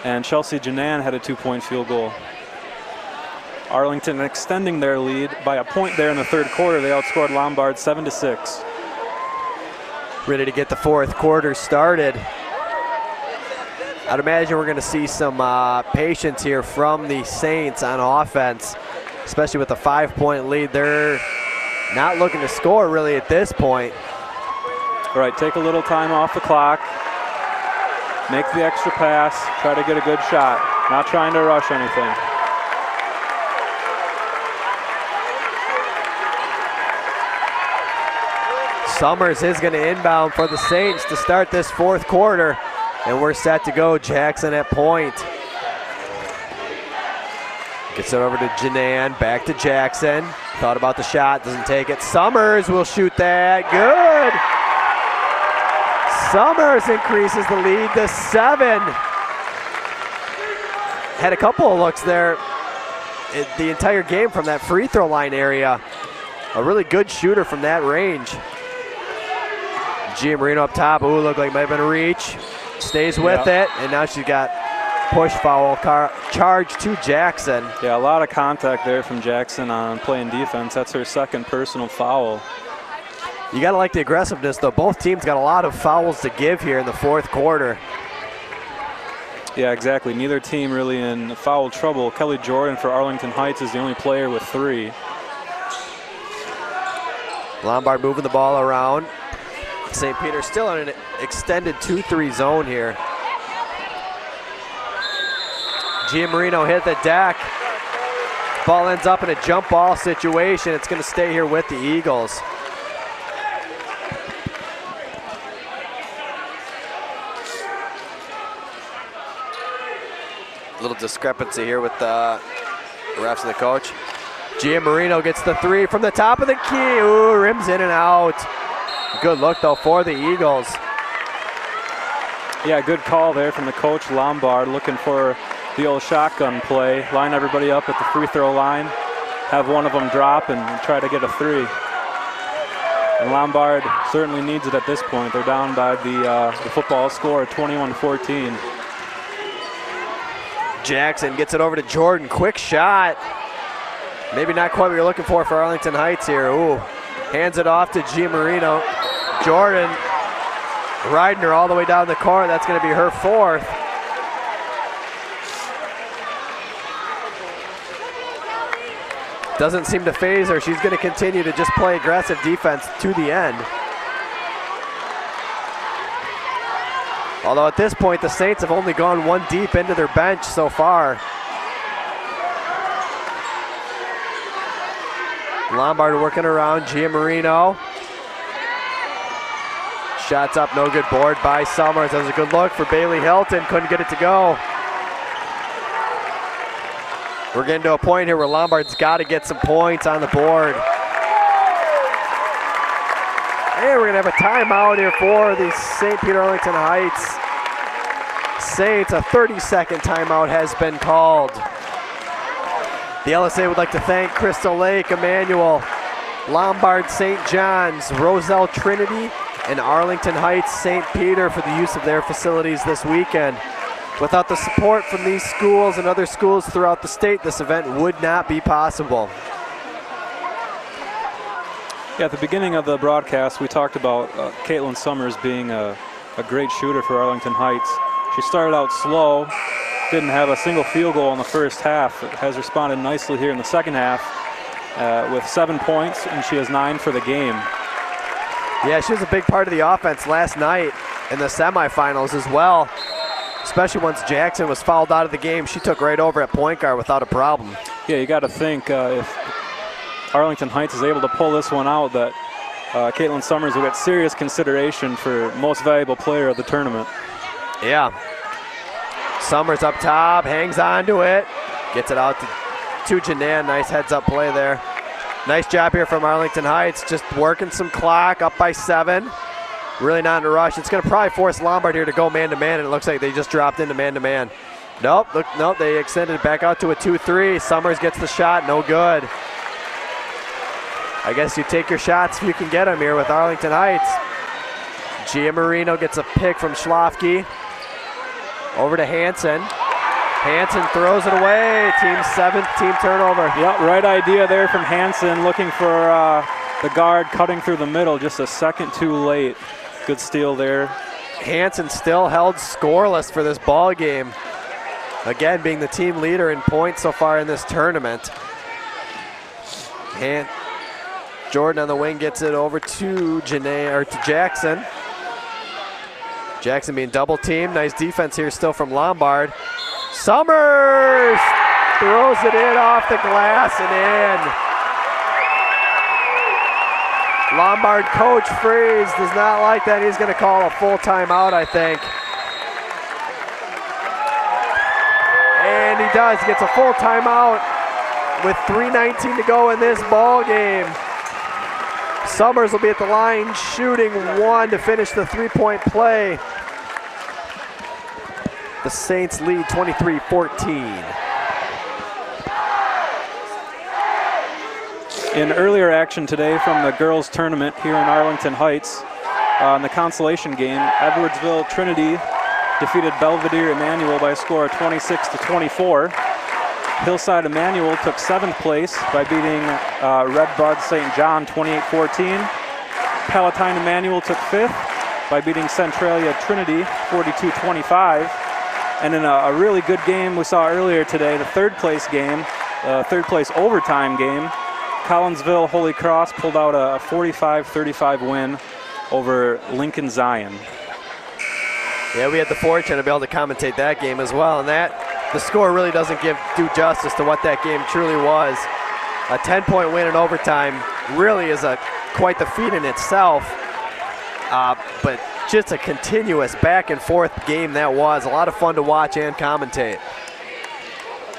and Chelsea Janan had a 2-point field goal. Arlington extending their lead by a point there in the third quarter. They outscored Lombard 7-6. Ready to get the 4th quarter started. I'd imagine we're going to see some patience here from the Saints on offense, especially with a 5-point lead. They're not looking to score really at this point. All right, take a little time off the clock. Make the extra pass, try to get a good shot. Not trying to rush anything. Summers is going to inbound for the Saints to start this 4th quarter, and we're set to go. Jackson at point. Gets it over to Janan, back to Jackson. Thought about the shot, doesn't take it. Summers will shoot that, good! Summers increases the lead to 7. Had a couple of looks there the entire game from that free throw line area. A really good shooter from that range. Gia Marino up top. Ooh, looked like might have been a reach. Stays with it, and now she's got push foul charge to Jackson. Yeah, a lot of contact there from Jackson on playing defense. That's her 2nd personal foul. You got to like the aggressiveness, though. Both teams got a lot of fouls to give here in the 4th quarter. Yeah, exactly. Neither team really in foul trouble. Kelly Jordan for Arlington Heights is the only player with 3. Lombard moving the ball around. St. Peter still in an extended 2-3 zone here. Gia Marino hit the deck. Ball ends up in a jump ball situation. It's going to stay here with the Eagles. Little discrepancy here with the refs and the coach. Gia Marino gets the 3 from the top of the key. Ooh, rims in and out. Good look though for the Eagles. Yeah, good call there from the coach. Lombard looking for the old shotgun play. Line everybody up at the free throw line. Have one of them drop and try to get a 3. And Lombard certainly needs it at this point. They're down by the football score at 21-14. Jackson gets it over to Jordan. Quick shot. Maybe not quite what you're looking for Arlington Heights here. Ooh, hands it off to Gia Marino. Jordan riding her all the way down the court. That's going to be her fourth. Doesn't seem to phase her. She's going to continue to just play aggressive defense to the end. Although at this point, the Saints have only gone one deep into their bench so far. Lombard working around Gia Marino. Shots up, no good. Board by Summers. That was a good look for Bailey Hilton. Couldn't get it to go. We're getting to a point here where Lombard's got to get some points on the board. And we're going to have a timeout here for the St. Peter Arlington Heights Saints. A 30-second timeout has been called. The LSA would like to thank Crystal Lake, Emmanuel, Lombard St. John's, Roselle Trinity, and Arlington Heights St. Peter for the use of their facilities this weekend. Without the support from these schools and other schools throughout the state, this event would not be possible. Yeah, at the beginning of the broadcast, we talked about Caitlin Summers being a great shooter for Arlington Heights. She started out slow, didn't have a single field goal in the first half. It has responded nicely here in the second half with 7 points, and she has 9 for the game. Yeah, she was a big part of the offense last night in the semifinals as well. Especially once Jackson was fouled out of the game, she took right over at point guard without a problem. Yeah, you got to think if Arlington Heights is able to pull this one out, that Caitlin Summers will get serious consideration for most valuable player of the tournament. Yeah. Summers up top, hangs on to it, gets it out to Janan. Nice heads-up play there. Nice job here from Arlington Heights, just working some clock, up by 7. Really not in a rush. It's going to probably force Lombard here to go man-to-man, and it looks like they just dropped into man-to-man. Nope, they extended it back out to a 2-3. Summers gets the shot, no good. I guess you take your shots if you can get them here with Arlington Heights. Gia Marino gets a pick from Schlafke. Over to Hansen. Hansen throws it away. Team 7th team turnover. Yep, right idea there from Hansen, looking for the guard cutting through the middle just a second too late. Good steal there. Hansen still held scoreless for this ball game. Again, being the team leader in points so far in this tournament. Jordan on the wing gets it over to to Jackson. Jackson being double teamed. Nice defense here still from Lombard. Summers throws it in off the glass and in. Lombard coach Freeze does not like that. He's going to call a full timeout, I think. And he does. He gets a full timeout with 3:19 to go in this ball game. Summers will be at the line shooting 1 to finish the three-point play. The Saints lead 23-14. In earlier action today from the girls tournament here in Arlington Heights, in the consolation game, Edwardsville Trinity defeated Belvedere Emmanuel by a score of 26-24. Hillside Emmanuel took 7th place by beating Redbud St. John 28-14. Palatine Emmanuel took 5th by beating Centralia Trinity 42-25. And in a really good game we saw earlier today, the 3rd place game, 3rd place overtime game, Collinsville Holy Cross pulled out a 45-35 win over Lincoln Zion. Yeah, we had the fortune to be able to commentate that game as well, and the score really doesn't give due justice to what that game truly was. A 10-point win in overtime really is quite the feat in itself, but just a continuous back and forth game that was. A lot of fun to watch and commentate.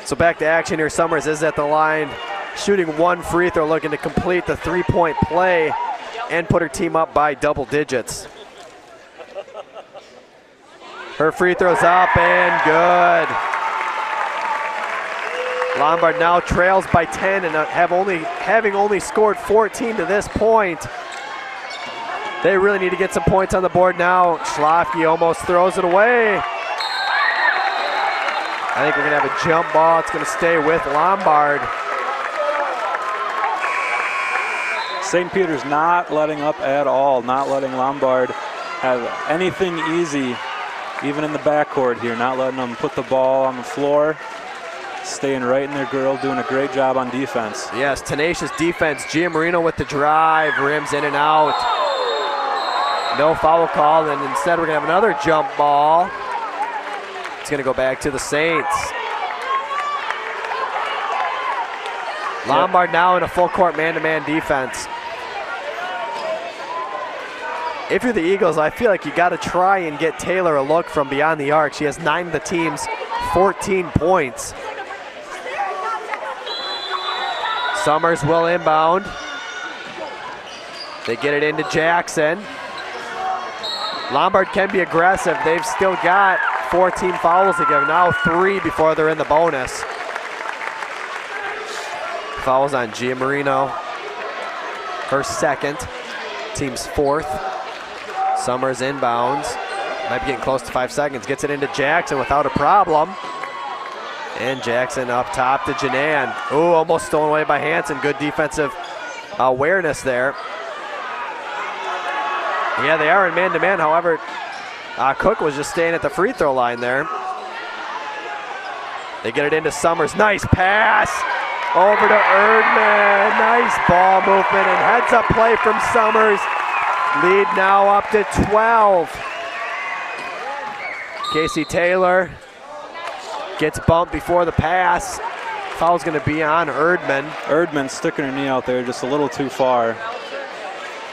So back to action here. Summers is at the line, shooting 1 free throw, looking to complete the 3-point play and put her team up by double digits. Her free throw's up and good. Lombard now trails by 10 and having only scored 14 to this point. They really need to get some points on the board now. Schlafke almost throws it away. I think we're going to have a jump ball. It's going to stay with Lombard. St. Peter's not letting up at all, not letting Lombard have anything easy, even in the backcourt here, not letting them put the ball on the floor, staying right in their grill, doing a great job on defense. Yes, tenacious defense. Giammarino with the drive, rims in and out. No foul call, and instead we're going to have another jump ball. It's going to go back to the Saints. Lombard now in a full court man-to-man defense. If you're the Eagles, I feel like you got to try and get Taylor a look from beyond the arc. She has 9 of the team's 14 points. Summers will inbound. They get it into Jackson. Lombard can be aggressive. They've still got 14 fouls to give. Now 3 before they're in the bonus. Fouls on Giammarino. Her second. Team's 4th. Summers inbounds. Might be getting close to 5 seconds. Gets it into Jackson without a problem. And Jackson up top to Janan. Ooh, almost stolen away by Hansen. Good defensive awareness there. Yeah, they are in man-to-man. However, Cook was just staying at the free throw line there. They get it into Summers. Nice pass. Over to Erdman. Nice ball movement and heads-up play from Summers. Lead now up to 12. Casey Taylor gets bumped before the pass. Foul's going to be on Erdman. Erdman sticking her knee out there just a little too far.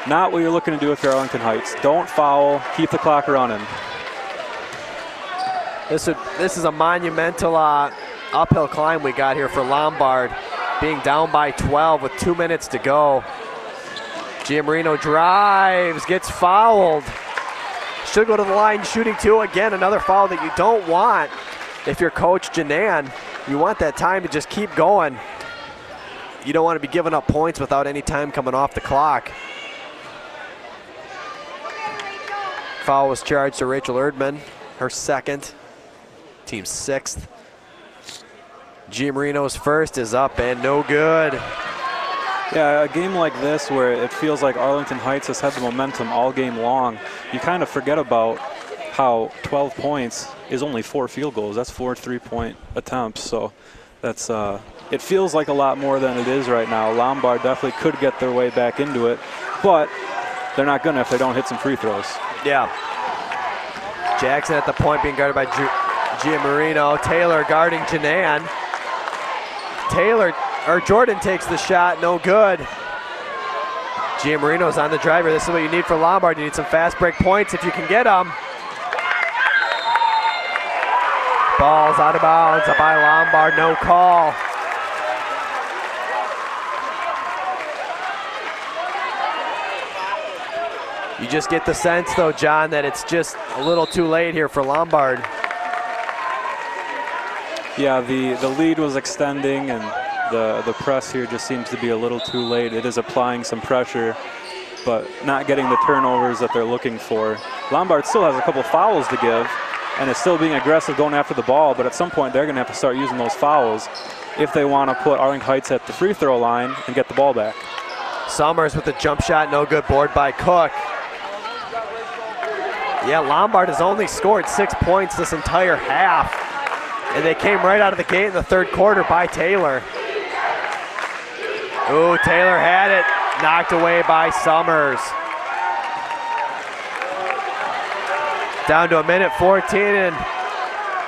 Not what you're looking to do if you're Arlington Heights. Don't foul, keep the clock running. This is a monumental uphill climb we got here for Lombard, being down by 12 with 2 minutes to go. Giammarino drives, gets fouled. Should go to the line shooting 2. Again, another foul that you don't want if you're Coach Janan. You want that time to just keep going. You don't want to be giving up points without any time coming off the clock. Foul was charged to Rachel Erdman, her second, team 6th. Giammarino's first is up and no good. Yeah, a game like this where it feels like Arlington Heights has had the momentum all game long, you kind of forget about how 12 points is only 4 field goals. That's 4 3-point attempts. So that's it feels like a lot more than it is right now. Lombard definitely could get their way back into it, but they're not gonna if they don't hit some free throws. Yeah. Jackson at the point being guarded by Giammarino. Taylor guarding Janan. Jordan takes the shot, no good. Giammarino's on the driver. This is what you need for Lombard. You need some fast break points if you can get them. Ball's out of bounds by Lombard, no call. You just get the sense though, John, that it's just a little too late here for Lombard. Yeah, the lead was extending and the press here just seems to be a little too late. It is applying some pressure, but not getting the turnovers that they're looking for. Lombard still has a couple fouls to give and is still being aggressive going after the ball, but at some point they're going to have to start using those fouls if they want to put Arlington Heights at the free throw line and get the ball back. Summers with the jump shot, no good, board by Cook. Yeah, Lombard has only scored 6 points this entire half, and they came right out of the gate in the third quarter by Taylor. Ooh, Taylor had it, knocked away by Summers. Down to 1:14, and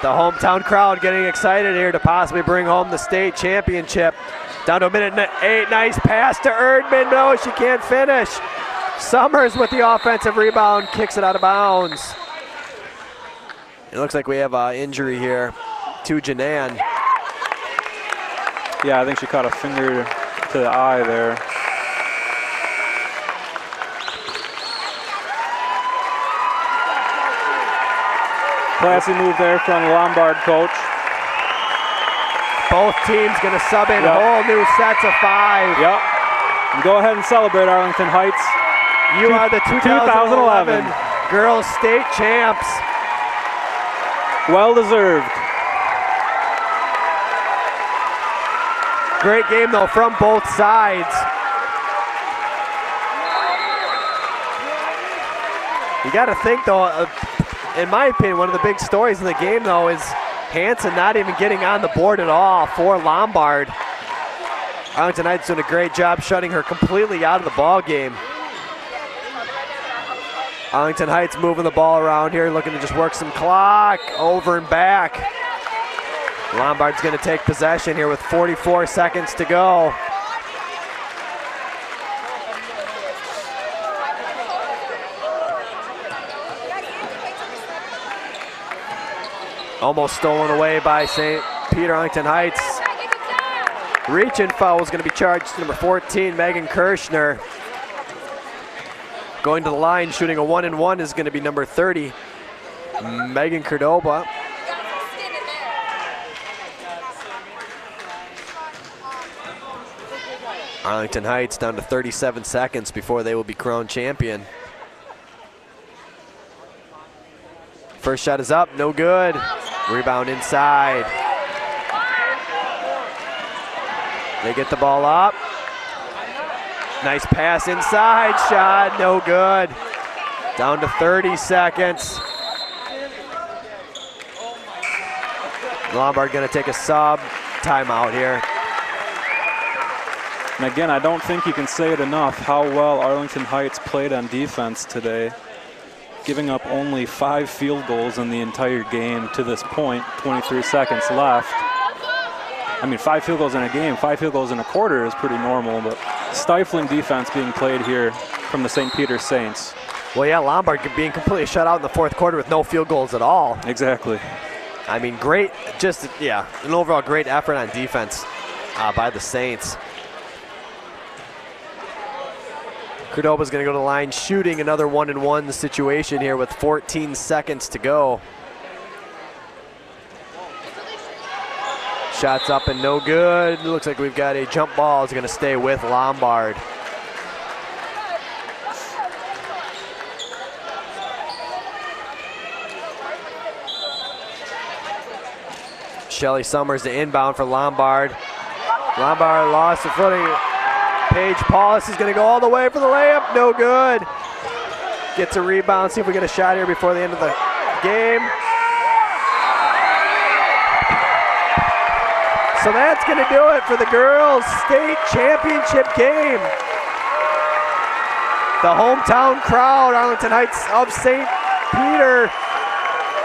the hometown crowd getting excited here to possibly bring home the state championship. Down to 1:08, nice pass to Erdman, no, she can't finish. Summers with the offensive rebound, kicks it out of bounds. It looks like we have an injury here to Janan. Yeah, I think she caught a finger to the eye there. Classy move there from the Lombard coach. Both teams gonna sub in whole new sets of 5. Yep. And go ahead and celebrate, Arlington Heights. You are the 2011 girls state champs. Well deserved. Great game, though, from both sides. You got to think, though, in my opinion, one of the big stories of the game, though, is Hansen not even getting on the board at all for Lombard. Arlington Heights doing a great job shutting her completely out of the ball game. Arlington Heights moving the ball around here, looking to just work some clock over and back. Lombard's going to take possession here with 44 seconds to go. Almost stolen away by St. Peter. Arlington Heights. Reaching foul is going to be charged to number 14, Megan Kirschner. Going to the line, shooting a 1-and-1 is going to be number 30, Megan Cordoba. Arlington Heights down to 37 seconds before they will be crowned champion. First shot is up, no good. Rebound inside. They get the ball up. Nice pass inside, shot, no good. Down to 30 seconds. Lombard gonna take a sub timeout here. And again, I don't think you can say it enough how well Arlington Heights played on defense today, giving up only 5 field goals in the entire game to this point, 23 seconds left. I mean, 5 field goals in a game, 5 field goals in a quarter is pretty normal, but stifling defense being played here from the St. Peter Saints. Well, yeah, Lombard being completely shut out in the fourth quarter with no field goals at all. Exactly. I mean, great, just, yeah, an overall great effort on defense by the Saints. Cordoba's going to go to the line, shooting another 1-and-1 situation here with 14 seconds to go. Shots up and no good. Looks like we've got a jump ball. It's going to stay with Lombard. Shelly Summers the inbound for Lombard. Lombard lost the footing. Paige Paulus is going to go all the way for the layup. No good. Gets a rebound. See if we get a shot here before the end of the game. So that's going to do it for the girls' state championship game. The hometown crowd, Arlington Heights of St. Peter,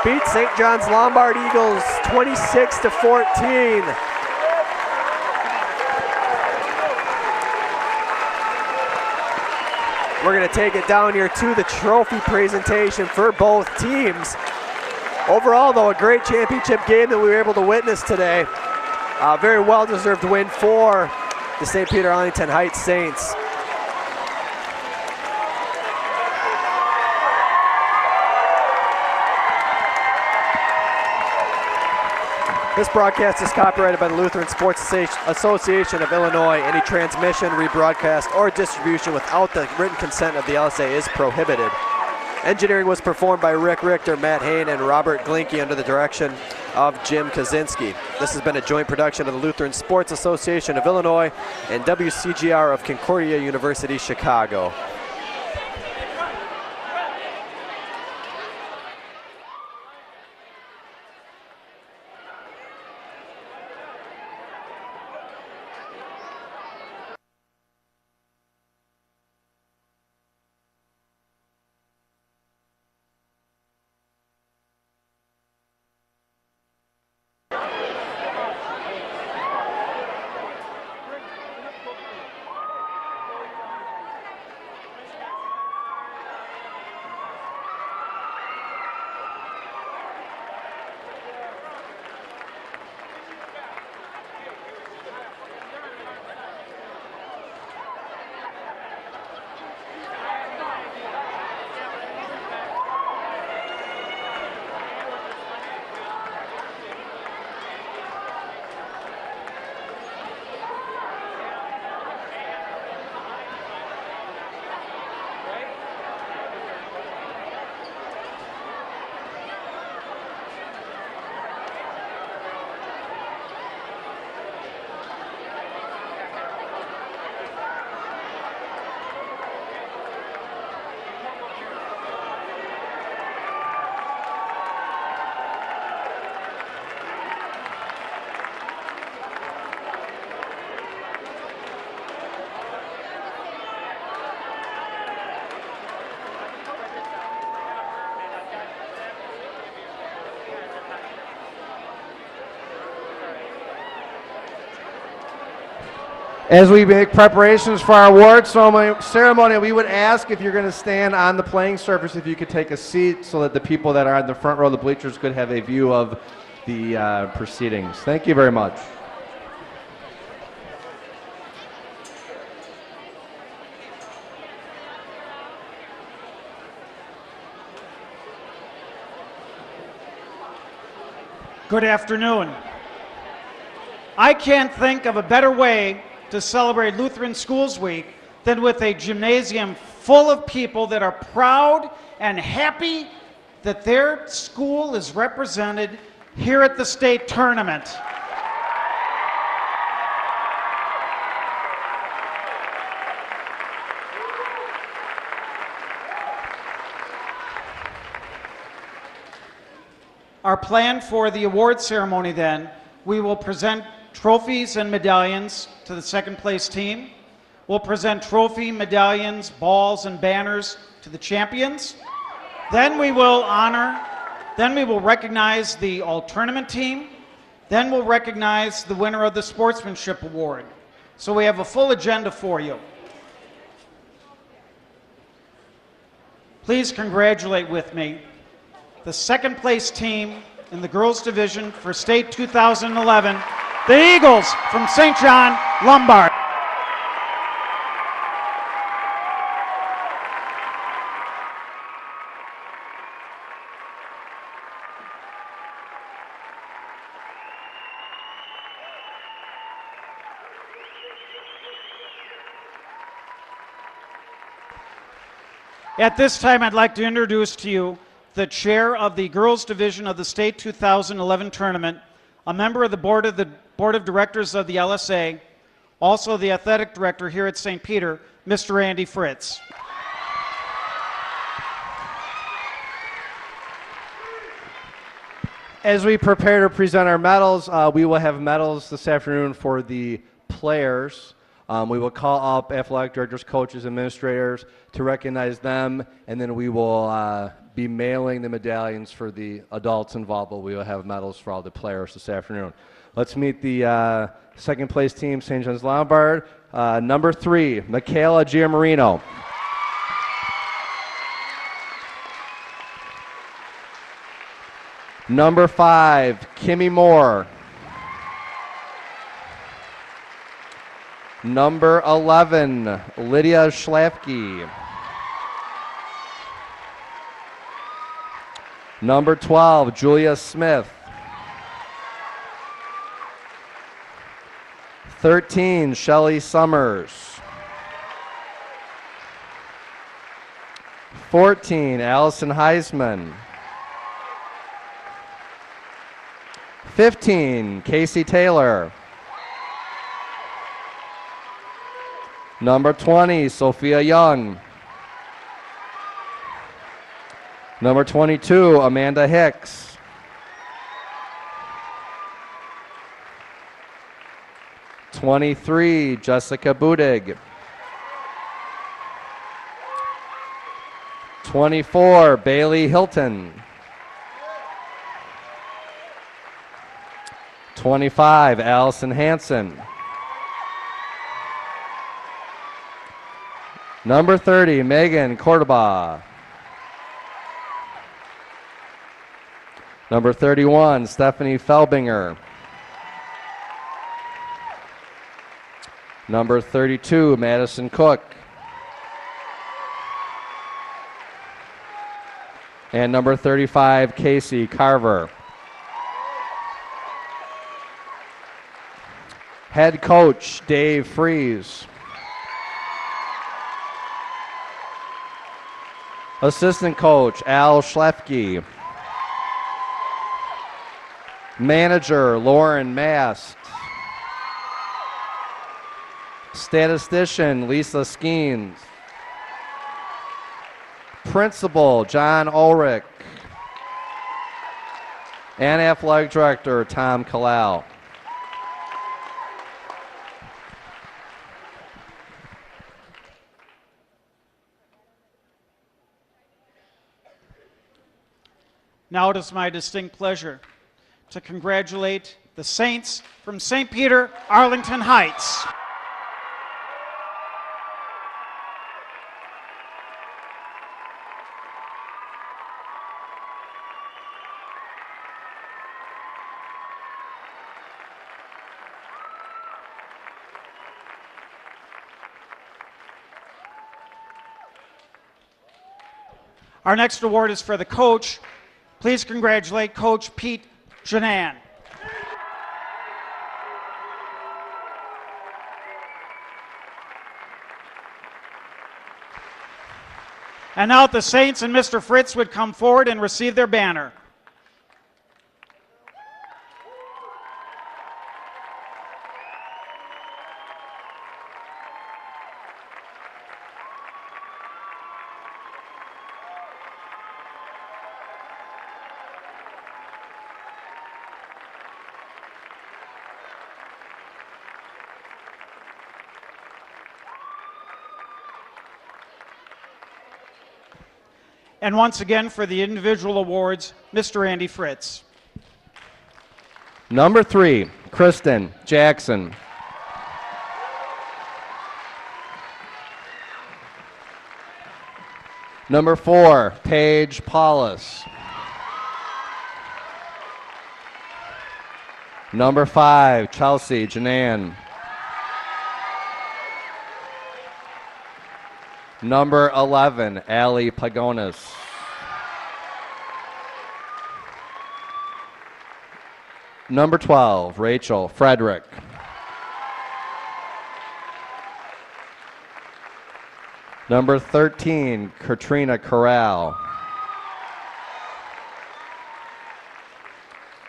beat St. John's Lombard Eagles 26-14. We're going to take it down here to the trophy presentation for both teams. Overall, though, a great championship game that we were able to witness today. A very well-deserved win for the St. Peter Arlington Heights Saints. This broadcast is copyrighted by the Lutheran Sports Association of Illinois. Any transmission, rebroadcast, or distribution without the written consent of the LSA is prohibited. Engineering was performed by Rick Richter, Matt Hain, and Robert Glinke under the direction of Jim Kaczynski. This has been a joint production of the Lutheran Sports Association of Illinois and WCGR of Concordia University, Chicago. As we make preparations for our award ceremony, we would ask if you're going to stand on the playing surface, if you could take a seat so that the people that are in the front row of the bleachers could have a view of the proceedings. Thank you very much. Good afternoon. I can't think of a better way to celebrate Lutheran Schools Week than with a gymnasium full of people that are proud and happy that their school is represented here at the state tournament. Our plan for the award ceremony then, we will present trophies and medallions to the second place team. We'll present trophy, medallions, balls, and banners to the champions. Then we will recognize the all-tournament team. Then we'll recognize the winner of the Sportsmanship Award. So we have a full agenda for you. Please congratulate with me the second place team in the girls division for state 2011, the Eagles from St. John, Lombard. At this time, I'd like to introduce to you the chair of the girls division of the state 2011 tournament, a member of the board of directors of the LSA, also the athletic director here at St. Peter, Mr. Andy Fritz. As we prepare to present our medals, we will have medals this afternoon for the players. We will call up athletic directors, coaches, administrators to recognize them, and then we will be mailing the medallions for the adults involved, but we will have medals for all the players this afternoon. Let's meet the second place team, St. John's Lombard. Number 3, Michaela Giamarino. Number 5, Kimmy Moore. Number 11, Lydia Schlafke. Number 12, Julia Smith. 13, Shelley Summers. 14, Allison Heisman. 15, Casey Taylor. Number 20, Sophia Young. Number 22, Amanda Hicks. '23, Jessica Budig. 24, Bailey Hilton. 25, Allison Hansen. Number 30, Megan Cordoba. Number 31, Stephanie Felbinger. Number 32, Madison Cook. And number 35, Casey Carver. Head coach, Dave Fries. Assistant coach, Al Schlefke. Manager, Lauren Mast. Statistician, Lisa Skeens. Principal, John Ulrich. And athletic director, Tom Kalau. Now it is my distinct pleasure to congratulate the Saints from St. Peter, Arlington Heights. Our next award is for the coach. Please congratulate Coach Pete Janan. And now the Saints and Mr. Fritz would come forward and receive their banner. And once again, for the individual awards, Mr. Andy Fritz. Number 3, Kristen Jackson. Number 4, Paige Paulus. Number 5, Chelsea Janan. Number 11, Allie Pagonis. Number 12, Rachel Frederick. Number 13, Katrina Corral.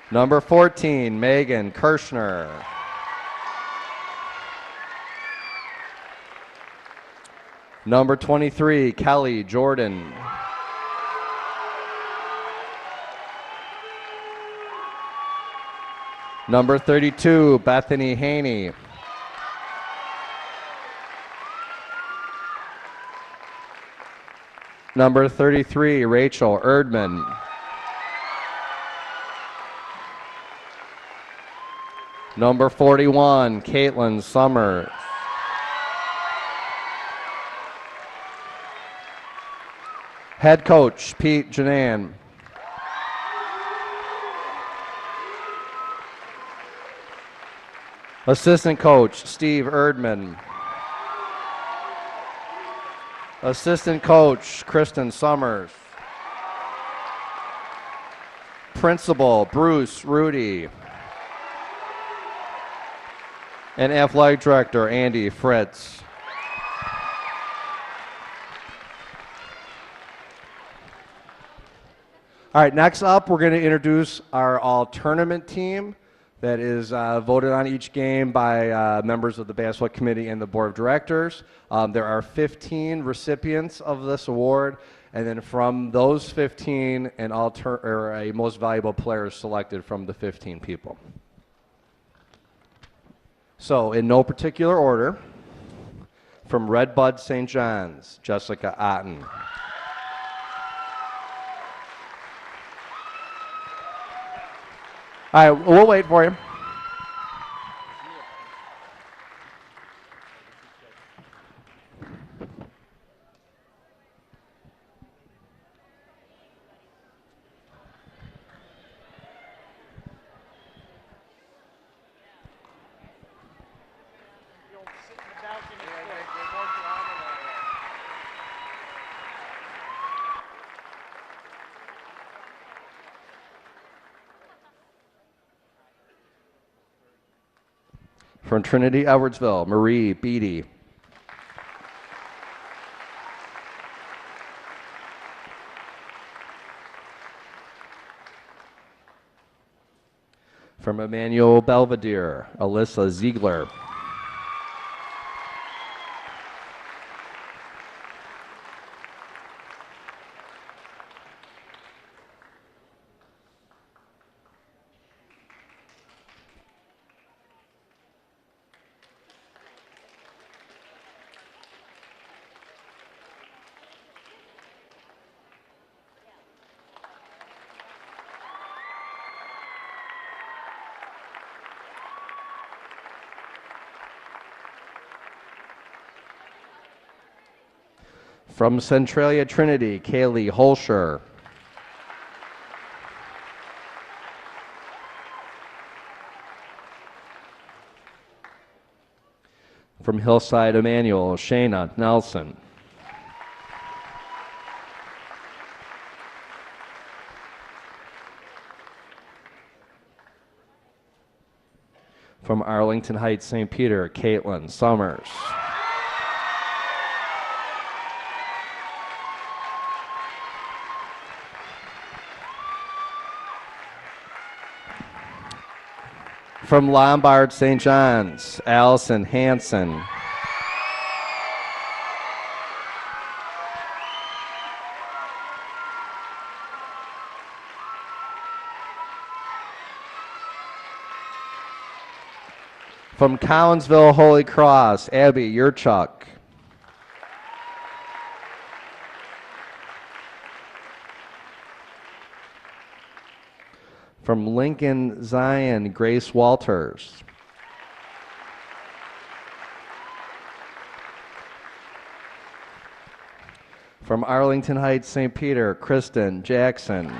Number 14, Megan Kirschner. Number 23, Kelly Jordan. Number 32, Bethany Haney. Number 33, Rachel Erdman. Number 41, Caitlin Summers. Head coach, Pete Janan. Assistant coach, Steve Erdman. Assistant coach, Kristen Summers. Principal, Bruce Rudy. And athletic director, Andy Fritz. All right, next up, we're going to introduce our all-tournament team that is voted on each game by members of the basketball committee and the board of directors. There are 15 recipients of this award, and then from those 15, a most valuable player is selected from the 15 people. So, in no particular order, from Red Bud St. John's, Jessica Otten. All right, we'll wait for you. From Trinity Edwardsville, Marie Beatty. From Emmanuel Belvedere, Alyssa Ziegler. From Centralia Trinity, Kaylee Holscher. From Hillside Emmanuel, Shayna Nelson. From Arlington Heights, St. Peter, Caitlin Summers. From Lombard, St. John's, Allison Hansen. From Collinsville, Holy Cross, Abby Yurchuk. From Lincoln Zion, Grace Walters. From Arlington Heights, St. Peter, Kristen Jackson.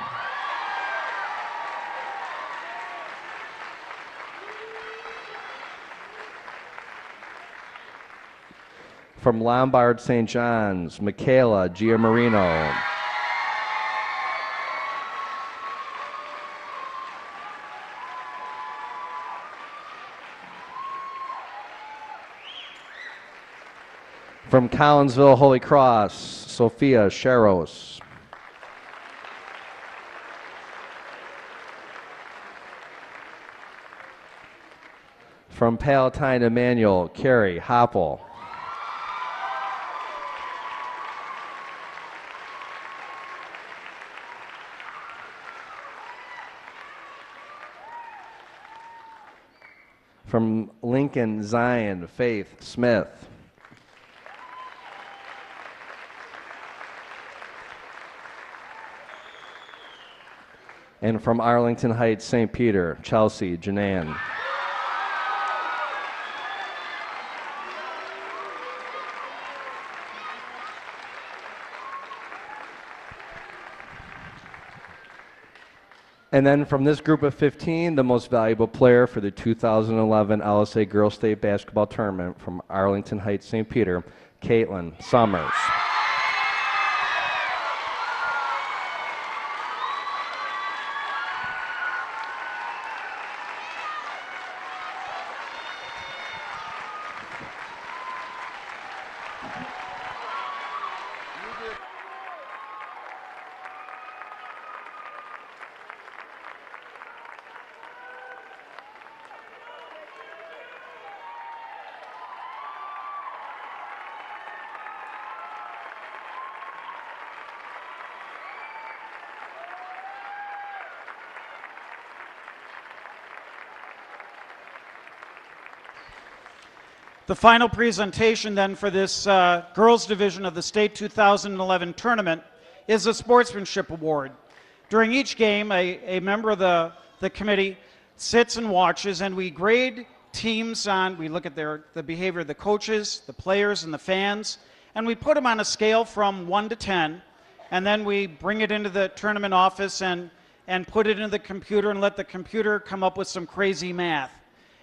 From Lombard, St. John's, Michaela Giamarino. From Collinsville, Holy Cross, Sophia Sharos. From Palatine Emmanuel, Carrie Hopple. From Lincoln Zion, Faith Smith. And from Arlington Heights, St. Peter, Chelsea Janan. And then from this group of 15, the most valuable player for the 2011 LSA Girls State Basketball Tournament from Arlington Heights, St. Peter, Caitlin Summers. The final presentation then for this girls division of the state 2011 tournament is a sportsmanship award. During each game, a member of the committee sits and watches, and we grade teams on, we look at the behavior of the coaches, the players, and the fans, and we put them on a scale from 1 to 10, and then we bring it into the tournament office and put it into the computer and let the computer come up with some crazy math.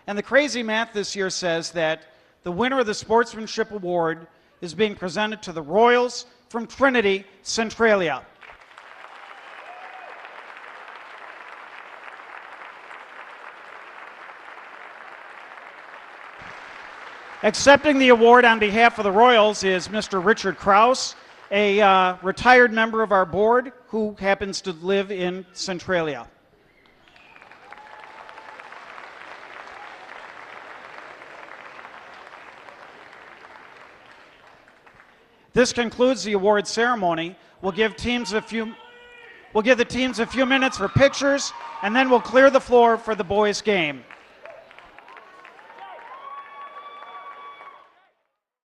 And the crazy math this year says that the winner of the Sportsmanship Award is being presented to the Royals from Trinity, Centralia. Accepting the award on behalf of the Royals is Mr. Richard Krause, a retired member of our board who happens to live in Centralia. This concludes the award ceremony. We'll give the teams a few minutes for pictures, and then we'll clear the floor for the boys' game.